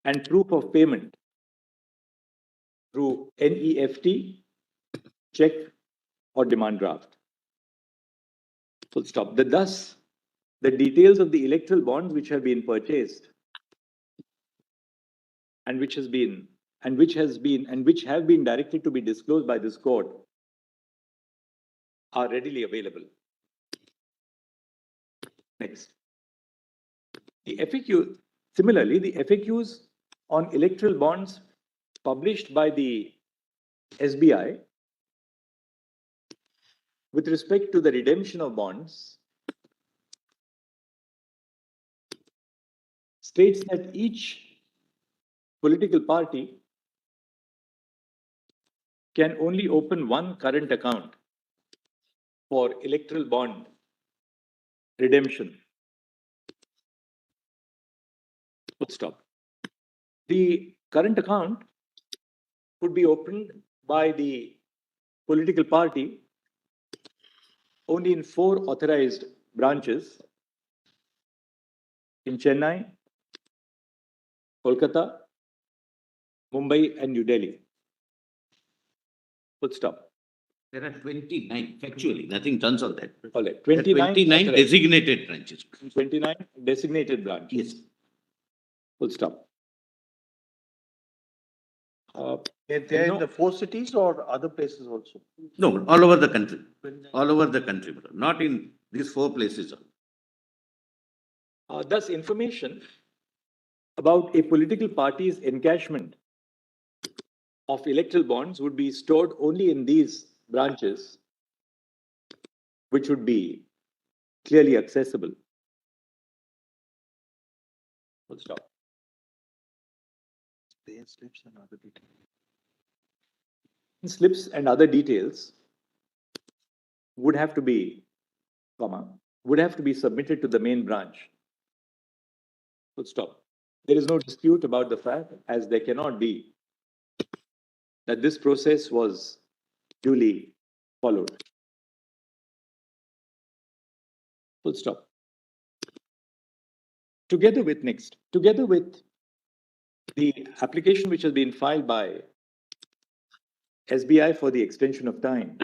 [SPEAKER 3] and proof of payment through NEFT, check, or demand draft. Full stop. Thus, the details of the electoral bonds which have been purchased and which have been directed to be disclosed by this court are readily available. Next. The FAQ, similarly, the FAQs on electoral bonds published by the SBI with respect to the redemption of bonds states that each political party can only open one current account for electoral bond redemption. Full stop. The current account could be opened by the political party only in 4 authorized branches in Chennai, Kolkata, Mumbai, and New Delhi. Full stop.
[SPEAKER 1] There are 29, factually, nothing turns on that.
[SPEAKER 3] All right.
[SPEAKER 1] There are 29
[SPEAKER 3] authorized.
[SPEAKER 1] designated branches.
[SPEAKER 3] 29 designated branches.
[SPEAKER 1] Yes.
[SPEAKER 3] Full stop.
[SPEAKER 4] They're in the 4 cities or other places also?
[SPEAKER 1] No, all over the country. All over the country, brother. Not in these 4 places.
[SPEAKER 3] Thus, information about a political party's encashment of electoral bonds would be stored only in these branches, which would be clearly accessible. Full stop. Slips and other details would have to be, would have to be submitted to the main branch. Full stop. There is no dispute about the fact, as there cannot be, that this process was duly followed. Full stop. Together with the application which has been filed by SBI for the extension of time,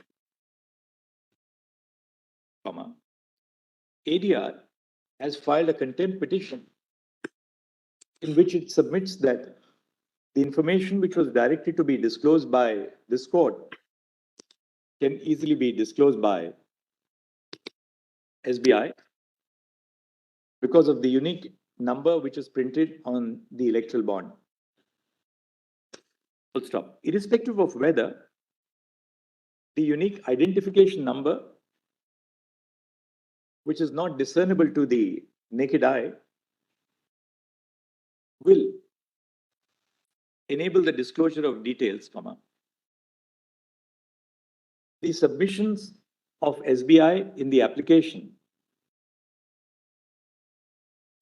[SPEAKER 3] ADR has filed a contempt petition in which it submits that the information which was directed to be disclosed by this court can easily be disclosed by SBI because of the unique number which is printed on the electoral bond. Full stop. Irrespective of whether the unique identification number, which is not discernible to the naked eye, will enable the disclosure of details, the submissions of SBI in the application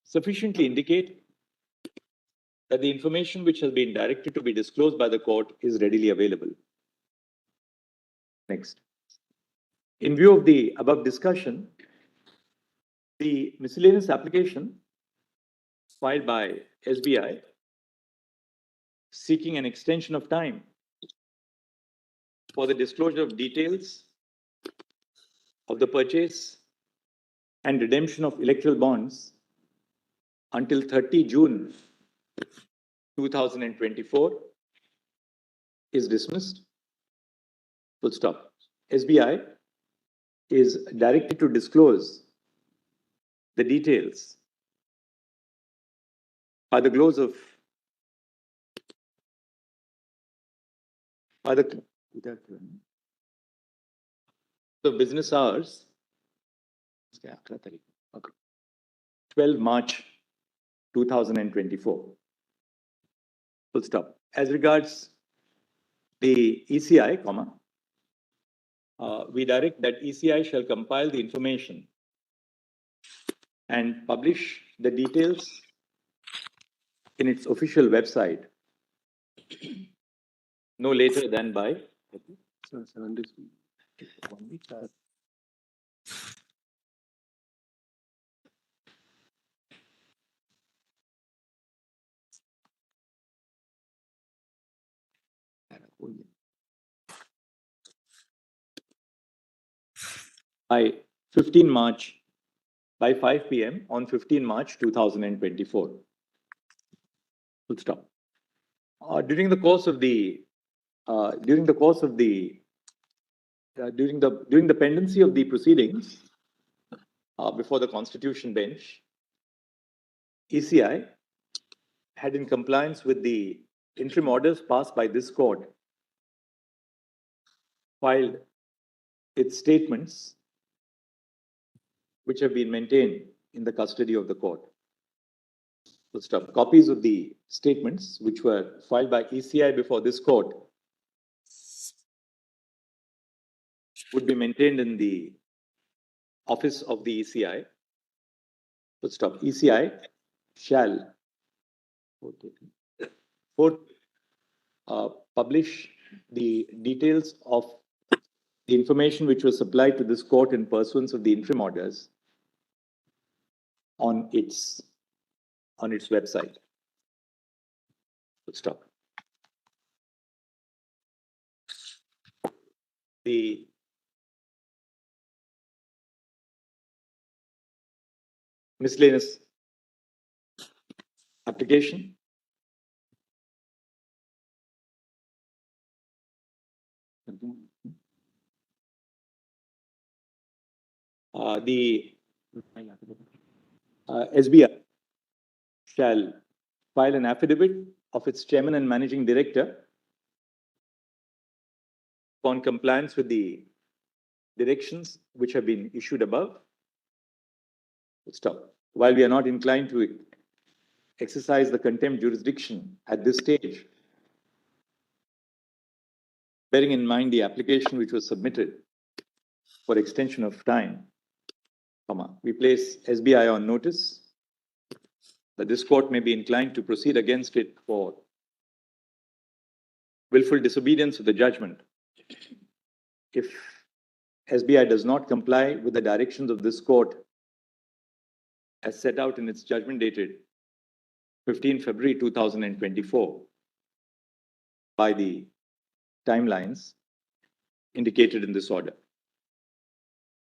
[SPEAKER 3] sufficiently indicate that the information which has been directed to be disclosed by the court is readily available. Next. In view of the above discussion, the miscellaneous application filed by SBI seeking an extension of time for the disclosure of details of the purchase and redemption of electoral bonds until 30 June 2024 is dismissed. Full stop. SBI is directed to disclose the details by the close of the business hours, 12 March 2024. Full stop. As regards the ECI, we direct that ECI shall compile the information and publish the details in its official website no later than by by 15 March, by 5 p.m. on 15 March 2024. Full stop. During the pendency of the proceedings, before the Constitution bench, ECI had, in compliance with the interim orders passed by this court, filed its statements which have been maintained in the custody of the court. Full stop. Copies of the statements which were filed by ECI before this court would be maintained in the office of the ECI. Full stop. ECI shall publish the details of the information which was supplied to this court in pursuance of the interim orders on its website. Full stop. The miscellaneous application the SBI shall file an affidavit of its chairman and managing director upon compliance with the directions which have been issued above. Stop. While we are not inclined to exercise the contempt jurisdiction at this stage, bearing in mind the application which was submitted for extension of time, we place SBI on notice that this court may be inclined to proceed against it for willful disobedience of the judgment if SBI does not comply with the directions of this court as set out in its judgment dated 15 February 2024 by the timelines indicated in this order.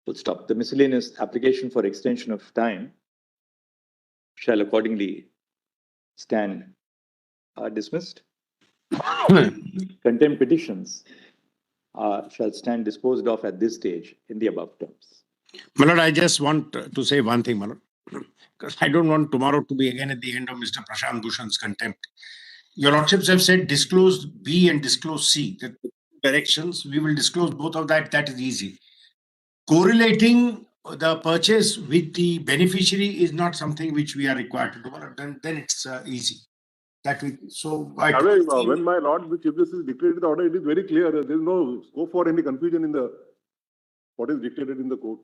[SPEAKER 3] Full stop. The miscellaneous application for extension of time shall accordingly stand dismissed. Contempt petitions shall stand disposed of at this stage in the above terms.
[SPEAKER 2] My lord, I just want to say one thing, my lord, because I don't want tomorrow to be again at the end of Mr. Prashant Bhushan's contempt. Your lordships have said disclose B and disclose C. The directions, we will disclose both of that. That is easy. Correlating the purchase with the beneficiary is not something which we are required to do. Then it's easy.
[SPEAKER 5] When my lord, the Chief Justice dictated the order, it is very clear. There is no scope for any confusion in the what is dictated in the court.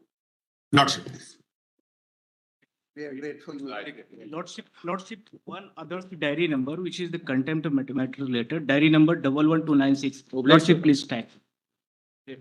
[SPEAKER 2] Lordship.
[SPEAKER 6] We are grateful.
[SPEAKER 7] Lordship, one other diary number, which is the contempt of matter related, diary number 11296. Lordship, please type. Yes.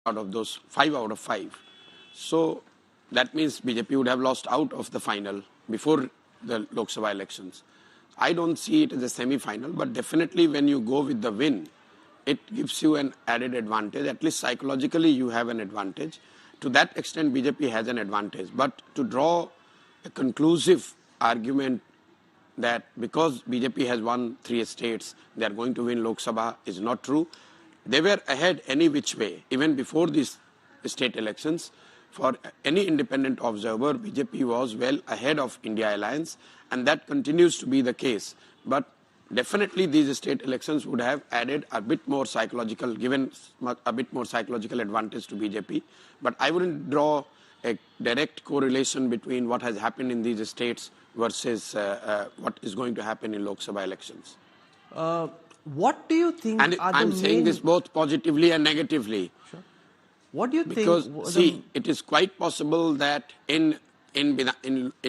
[SPEAKER 8] out of those 5 out of 5. So that means BJP would have lost out of the final before the Lok Sabha elections. I don't see it as a semi-final, but definitely when you go with the win, it gives you an added advantage. At least psychologically, you have an advantage. To that extent, BJP has an advantage. But to draw a conclusive argument that because BJP has won 3 states, they are going to win Lok Sabha is not true. They were ahead any which way, even before these state elections. For any independent observer, BJP was well ahead of India Alliance, and that continues to be the case. But definitely these state elections would have added a bit more psychological, given a bit more psychological advantage to BJP. But I wouldn't draw a direct correlation between what has happened in these states versus what is going to happen in Lok Sabha elections.
[SPEAKER 9] What do you think
[SPEAKER 8] And
[SPEAKER 9] are
[SPEAKER 8] I'm
[SPEAKER 9] the
[SPEAKER 8] saying
[SPEAKER 9] main...
[SPEAKER 8] this both positively and negatively.
[SPEAKER 9] Sure. What do you
[SPEAKER 8] Because,
[SPEAKER 9] think...
[SPEAKER 8] see, it is quite possible that in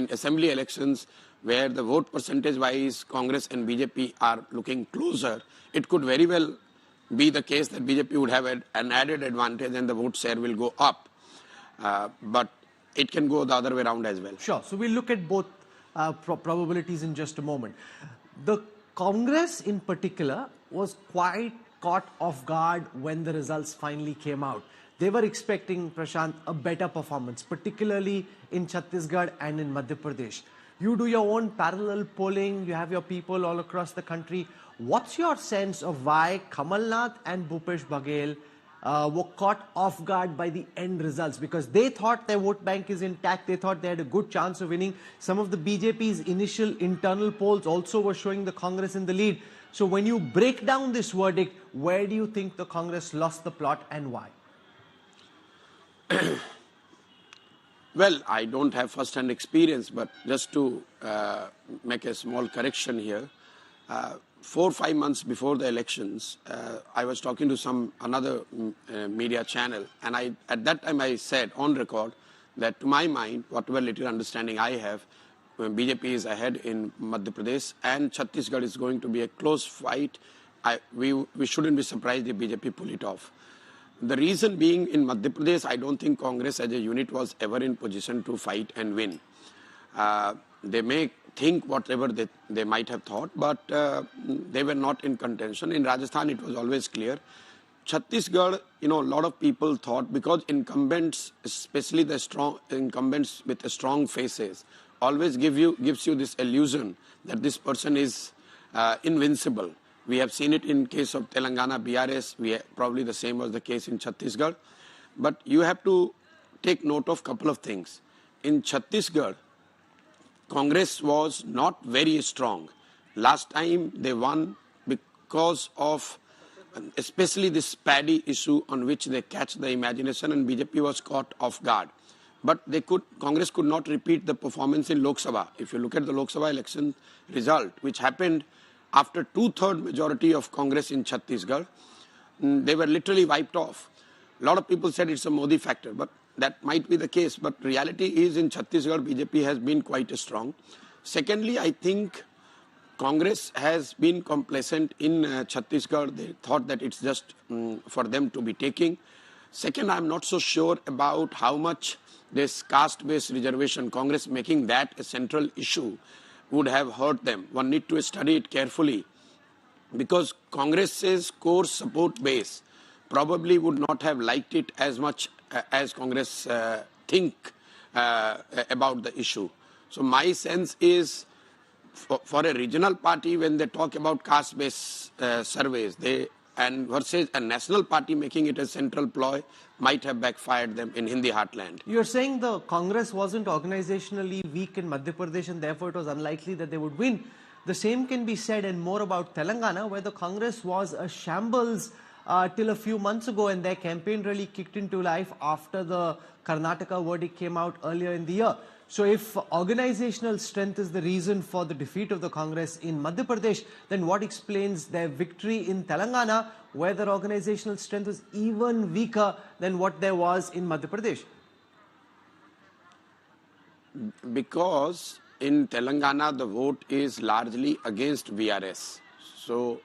[SPEAKER 8] assembly elections, where the vote percentage-wise Congress and BJP are looking closer, it could very well be the case that BJP would have an added advantage and the vote share will go up. But it can go the other way around as well.
[SPEAKER 9] Sure. So we'll look at both probabilities in just a moment. The Congress in particular was quite caught off guard when the results finally came out. They were expecting, Prashant, a better performance, particularly in Chattisgarh and in Madhya Pradesh. You do your own parallel polling, you have your people all across the country. What's your sense of why Kamal Nath and Bhupesh Baghel were caught off guard by the end results? Because they thought their vote bank is intact, they thought they had a good chance of winning. Some of the BJP's initial internal polls also were showing the Congress in the lead. So when you break down this verdict, where do you think the Congress lost the plot and why?
[SPEAKER 8] Well, I don't have first-hand experience, but just to make a small correction here, 4 or 5 months before the elections, I was talking to another media channel, and at that time I said on record that to my mind, whatever little understanding I have, BJP is ahead in Madhya Pradesh and Chattisgarh is going to be a close fight. We shouldn't be surprised if BJP pull it off. The reason being, in Madhya Pradesh, I don't think Congress as a unit was ever in position to fight and win. They may think whatever they might have thought, but they were not in contention. In Rajasthan, it was always clear. Chhattisgarh, a lot of people thought, because incumbents, especially the strong incumbents with the strong faces, always gives you this illusion that this person is invincible. We have seen it in case of Telangana, BRS. Probably the same was the case in Chattisgarh. But you have to take note of a couple of things. In Chattisgarh, Congress was not very strong. Last time they won because of especially this paddy issue on which they catch the imagination, and BJP was caught off guard. But Congress could not repeat the performance in Lok Sabha. If you look at the Lok Sabha election result, which happened after 2/3 majority of Congress in Chattisgarh, they were literally wiped off. A lot of people said it's a Modi factor, but that might be the case. But reality is in Chattisgarh, BJP has been quite strong. Secondly, I think Congress has been complacent in Chattisgarh. They thought that it's just for them to be taking. Second, I'm not so sure about how much this caste-based reservation, Congress making that a central issue, would have hurt them. One need to study it carefully, because Congress's core support base probably would not have liked it as much as Congress think about the issue. So my sense is, for a regional party, when they talk about caste-based surveys, and versus a national party making it a central ploy, might have backfired them in Hindi heartland.
[SPEAKER 9] You're saying the Congress wasn't organizationally weak in Madhya Pradesh and therefore it was unlikely that they would win. The same can be said and more about Telangana, where the Congress was a shambles till a few months ago, and their campaign really kicked into life after the Karnataka verdict came out earlier in the year. So if organizational strength is the reason for the defeat of the Congress in Madhya Pradesh, then what explains their victory in Telangana, where their organizational strength was even weaker than what there was in Madhya Pradesh?
[SPEAKER 8] Because in Telangana, the vote is largely against VRS. So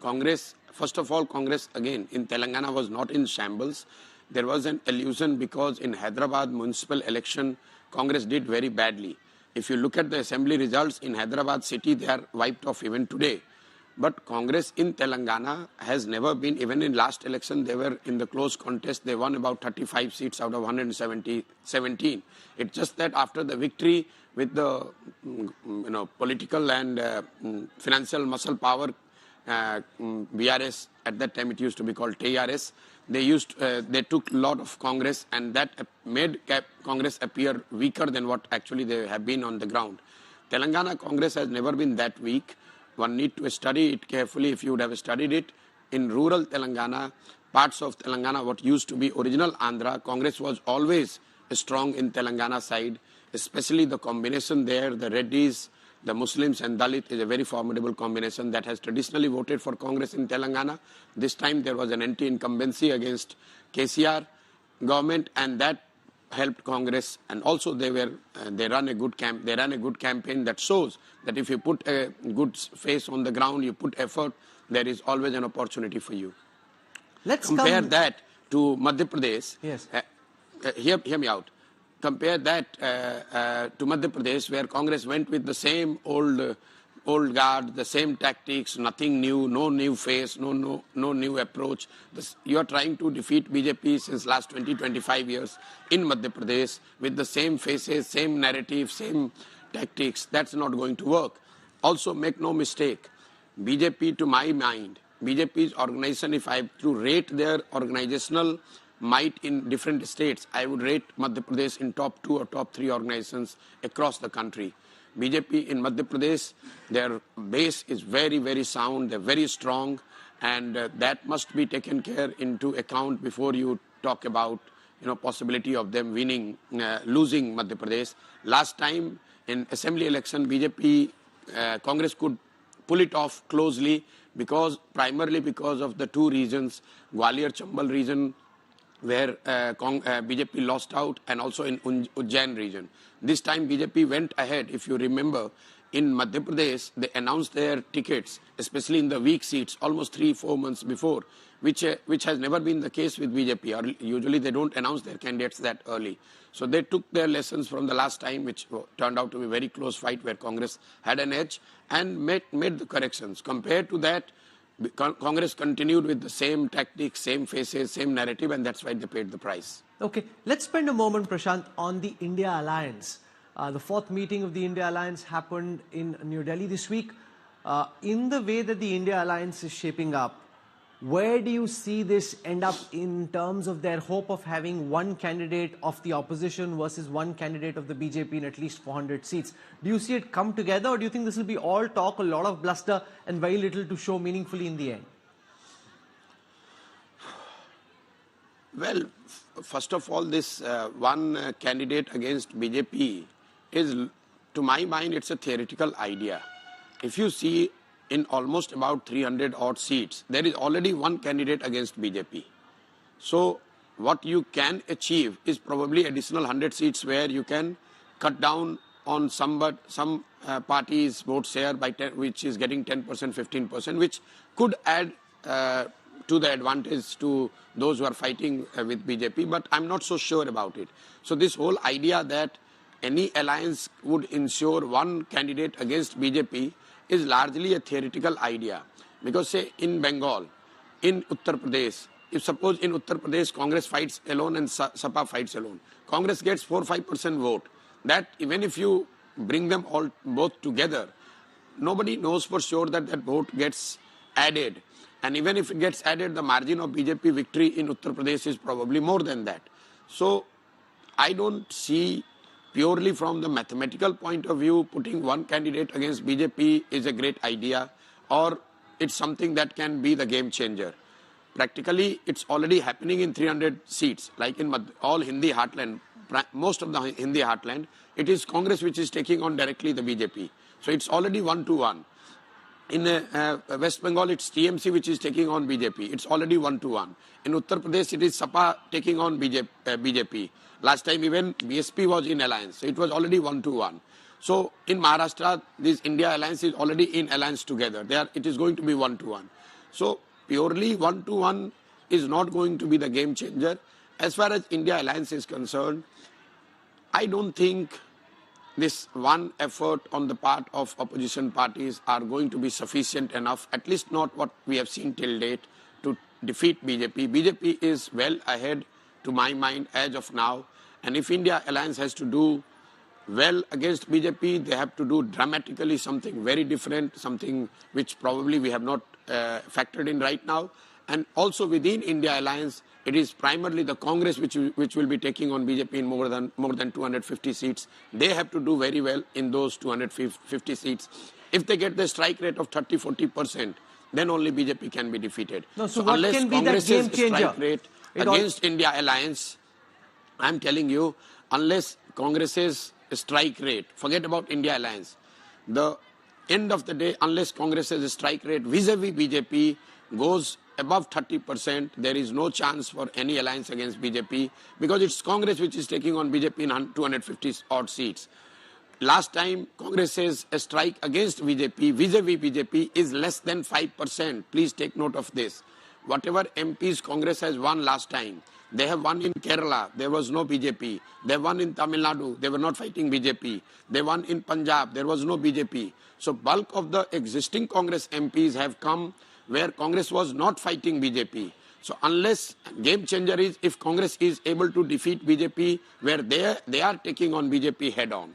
[SPEAKER 8] Congress, first of all, Congress again in Telangana was not in shambles. there was an illusion because in Hyderabad municipal election, Congress did very badly. If you look at the assembly results in Hyderabad city, they are wiped off even today. But Congress in Telangana has never been, even in last election, they were in the close contest. They won about 35 seats out of 117. It's just that after the victory with the political and financial muscle power, BRS, at that time it used to be called TRS, they took a lot of Congress, and that made Congress appear weaker than what actually they have been on the ground. Telangana Congress has never been that weak. One need to study it carefully. If you would have studied it, in rural Telangana, parts of Telangana, what used to be original Andhra, Congress was always strong in Telangana side, especially the combination there, the Reddis, the Muslims and Dalit is a very formidable combination that has traditionally voted for Congress in Telangana. This time there was an anti-incumbency against KCR government, and that helped Congress. And also they ran a good campaign that shows that if you put a good face on the ground, you put effort, there is always an opportunity for you.
[SPEAKER 9] Let's
[SPEAKER 8] compare that to Madhya Pradesh.
[SPEAKER 9] Yes.
[SPEAKER 8] Hear me out. Compare that to Madhya Pradesh, where Congress went with the same old guard, the same tactics, nothing new, no new face, no new approach. You are trying to defeat BJP since last 20-25 years in Madhya Pradesh with the same faces, same narrative, same tactics. That's not going to work. Also, make no mistake, BJP, to my mind, BJP's organization, if I have to rate their organizational might in different states, I would rate Madhya Pradesh in top 2 or top 3 organizations across the country. BJP in Madhya Pradesh, their base is very, very sound, they're very strong, and that must be taken care into account before you talk about possibility of them losing Madhya Pradesh. Last time in assembly election, BJP, Congress could pull it off closely primarily because of the 2 regions, Gwalior-Chambal region, where BJP lost out, and also in Ujjain region. This time BJP went ahead. If you remember, in Madhya Pradesh, they announced their tickets, especially in the weak seats, almost 3-4 months before, which has never been the case with BJP. Or usually they don't announce their candidates that early. So they took their lessons from the last time, which turned out to be a very close fight where Congress had an edge, and made the corrections. Compared to that, Congress continued with the same tactics, same faces, same narrative, and that's why they paid the price.
[SPEAKER 9] Okay, let's spend a moment, Prashant, on the India Alliance. The 4th meeting of the India Alliance happened in New Delhi this week. In the way that the India Alliance is shaping up, where do you see this end up in terms of their hope of having one candidate of the opposition versus one candidate of the BJP in at least 400 seats? Do you see it come together, or do you think this will be all talk, a lot of bluster, and very little to show meaningfully in the end?
[SPEAKER 8] Well, first of all, this one candidate against BJP is, to my mind, it's a theoretical idea. If you see, in almost about 300 odd seats, there is already one candidate against BJP. So what you can achieve is probably additional 100 seats where you can cut down on some parties' vote share by 10, which is getting 10%, 15%, which could add to the advantage to those who are fighting with BJP, but I'm not so sure about it. So this whole idea that any alliance would ensure one candidate against BJP is largely a theoretical idea. Because say in Bengal, in Uttar Pradesh, if suppose in Uttar Pradesh Congress fights alone and Sapa fights alone, Congress gets 4-5% vote. That even if you bring them both together, nobody knows for sure that vote gets added. And even if it gets added, the margin of BJP victory in Uttar Pradesh is probably more than that. So I don't see, purely from the mathematical point of view, putting one candidate against BJP is a great idea, or it's something that can be the game changer. Practically, it's already happening in 300 seats, like in all Hindi heartland, most of the Hindi heartland, it is Congress which is taking on directly the BJP. So it's already 1-1. In West Bengal, it's TMC which is taking on BJP. It's already 1-1. In Uttar Pradesh, it is Sapa taking on BJP. Last time even BSP was in alliance. So it was already 1-1. So in Maharashtra, this India alliance is already in alliance together. It is going to be 1-1. So purely 1-1 is not going to be the game changer. as far as India alliance is concerned, I don't think this one effort on the part of opposition parties are going to be sufficient enough, at least not what we have seen till date, to defeat BJP. BJP is well ahead, to my mind, as of now. And if India alliance has to do well against BJP, they have to do dramatically something very different, something which probably we have not factored in right now. And also within India alliance, it is primarily the Congress which will be taking on BJP in more than 250 seats. They have to do very well in those 250 seats. If they get the strike rate of 30-40%, then only BJP can be defeated.
[SPEAKER 9] No, so what
[SPEAKER 8] unless
[SPEAKER 9] can be that
[SPEAKER 8] Congress's
[SPEAKER 9] game changer?
[SPEAKER 8] strike rate against India alliance, I'm telling you, unless Congress's strike rate, forget about India alliance, the end of the day, unless Congress's strike rate vis-a-vis BJP goes above 30%, there is no chance for any alliance against BJP, because it's Congress which is taking on BJP in 250 odd seats. Last time, Congress's strike against BJP, vis-a-vis BJP, is less than 5%. Please take note of this. Whatever MPs Congress has won last time, they have won in Kerala, there was no BJP. They won in Tamil Nadu, they were not fighting BJP. They won in Punjab, there was no BJP. So bulk of the existing Congress MPs have come where Congress was not fighting BJP. So unless game changer is if Congress is able to defeat BJP where they are taking on BJP head on.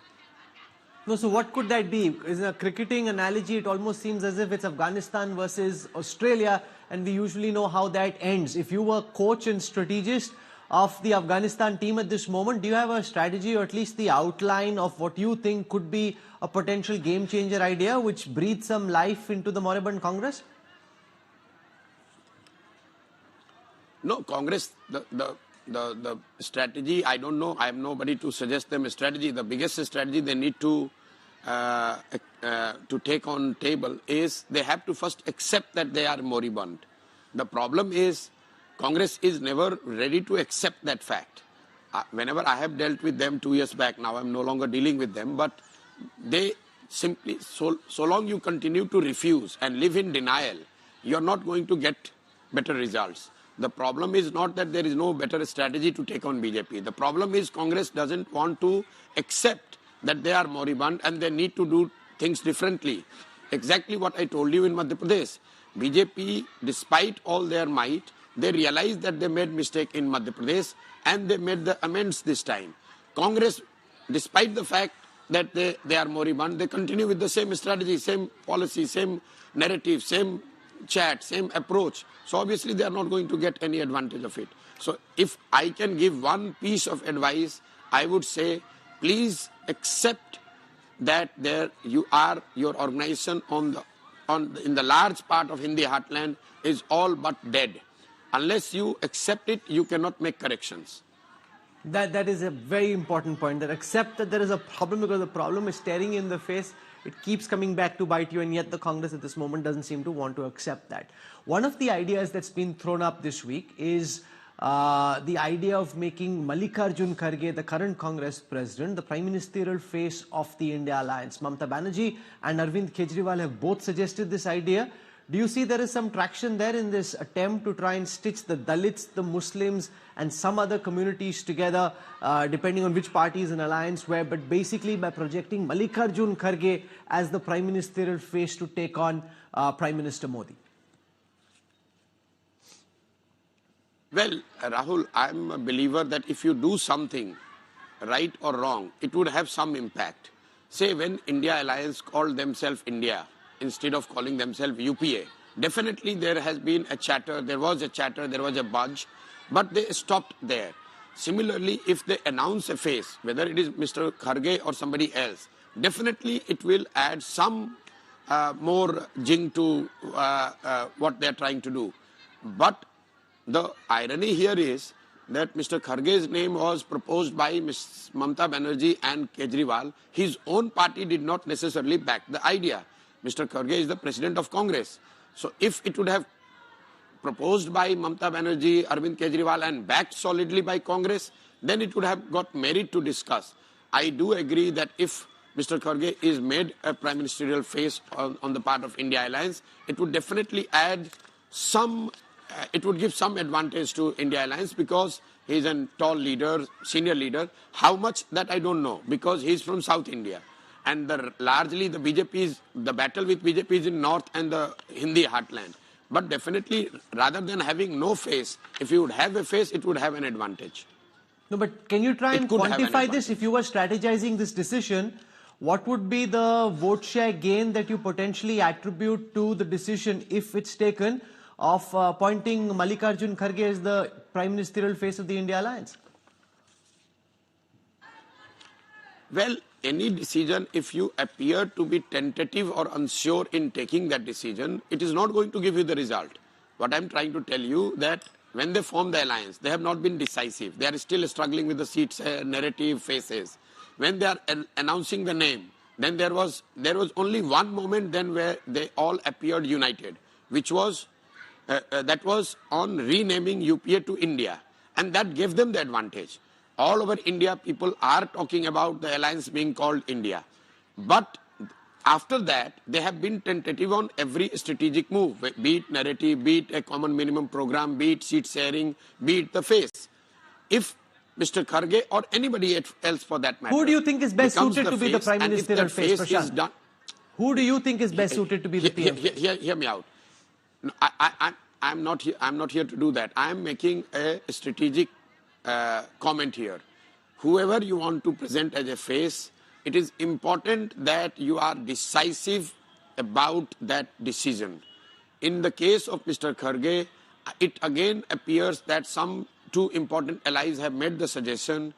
[SPEAKER 9] No, so what could that be? Is a cricketing analogy, it almost seems as if it's Afghanistan versus Australia, and we usually know how that ends. If you were coach and strategist of the Afghanistan team at this moment, do you have a strategy or at least the outline of what you think could be a potential game changer idea which breathes some life into the moribund Congress?
[SPEAKER 8] No, Congress, the strategy, I don't know. I am nobody to suggest them a strategy. The biggest strategy they need to take on table is they have to first accept that they are moribund. The problem is Congress is never ready to accept that fact. Whenever I have dealt with them 2 years back, now I'm no longer dealing with them, but they simply, so long you continue to refuse and live in denial, you're not going to get better results. The problem is not that there is no better strategy to take on BJP. The problem is Congress doesn't want to accept that they are moribund and they need to do things differently. Exactly what I told you in Madhya Pradesh. BJP, despite all their might, they realized that they made mistake in Madhya Pradesh and they made the amends this time. Congress, despite the fact that they are moribund, they continue with the same strategy, same policy, same narrative, same chat, same approach. So obviously they are not going to get any advantage of it. So if I can give one piece of advice, I would say, please accept that your organization in the large part of Hindi heartland is all but dead. Unless you accept it, you cannot make corrections.
[SPEAKER 9] That is a very important point, that accept that there is a problem, because the problem is staring you in the face. It keeps coming back to bite you, and yet the Congress at this moment doesn't seem to want to accept that. One of the ideas that's been thrown up this week is the idea of making Mallikarjun Kharge, the current Congress president, the prime ministerial face of the India alliance. Mamata Banerjee and Arvind Kejriwal have both suggested this idea. Do you see there is some traction there in this attempt to try and stitch the Dalits, the Muslims, and some other communities together, depending on which party is in alliance where, but basically by projecting Mallikarjun Kharge as the prime ministerial face to take on Prime Minister Modi?
[SPEAKER 8] Well, Rahul, I'm a believer that if you do something, right or wrong, it would have some impact. Say when India Alliance called themselves India instead of calling themselves UPA, definitely there has been a chatter, there was a buzz, but they stopped there. Similarly, if they announce a face, whether it is Mr. Kharge or somebody else, definitely it will add some more zing to what they are trying to do. But the irony here is that Mr. Kharge's name was proposed by Ms. Mamata Banerjee and Kejriwal. His own party did not necessarily back the idea. Mr. Kharge is the president of Congress. So if it would have proposed by Mamata Banerjee, Arvind Kejriwal and backed solidly by Congress, then it would have got merit to discuss. I do agree that if Mr. Kharge is made a prime ministerial face on the part of India Alliance, it would definitely add some it would give some advantage to India Alliance because he's a tall leader, senior leader. How much, that I don't know, because he's from South India. And largely the battle with BJP is in North and the Hindi heartland. But definitely, rather than having no face, if you would have a face, it would have an advantage.
[SPEAKER 9] No, but can you try
[SPEAKER 8] It
[SPEAKER 9] and
[SPEAKER 8] could have an
[SPEAKER 9] quantify this?
[SPEAKER 8] advantage.
[SPEAKER 9] If you were strategizing this decision, what would be the vote share gain that you potentially attribute to the decision, if it's taken, of appointing Mallikarjun Kharge as the prime ministerial face of the India Alliance?
[SPEAKER 8] Well, any decision, if you appear to be tentative or unsure in taking that decision, it is not going to give you the result. What I'm trying to tell you that when they formed the alliance, they have not been decisive. They are still struggling with the seats, narrative phases. When they are announcing the name, then there was only one moment then where they all appeared united, which was that was on renaming UPA to India, and that gave them the advantage. All over India, people are talking about the alliance being called India. But after that, they have been tentative on every strategic move, be it narrative, be it a common minimum program, be it seat sharing, be it the face. If Mr. Kharge or anybody else for that matter,
[SPEAKER 9] Who do you think is best
[SPEAKER 8] becomes
[SPEAKER 9] suited to be the
[SPEAKER 8] face,
[SPEAKER 9] prime
[SPEAKER 8] and if
[SPEAKER 9] ministerial
[SPEAKER 8] that
[SPEAKER 9] face,
[SPEAKER 8] face is
[SPEAKER 9] Prashant?
[SPEAKER 8] done,
[SPEAKER 9] Who do you think is best suited to be the PM face?
[SPEAKER 8] Hear me out. No, I'm not here to do that. I'm making a strategic comment here. Whoever you want to present as a face, it is important that you are decisive about that decision. In the case of Mr. Kharge, it again appears that some two important allies have made the suggestion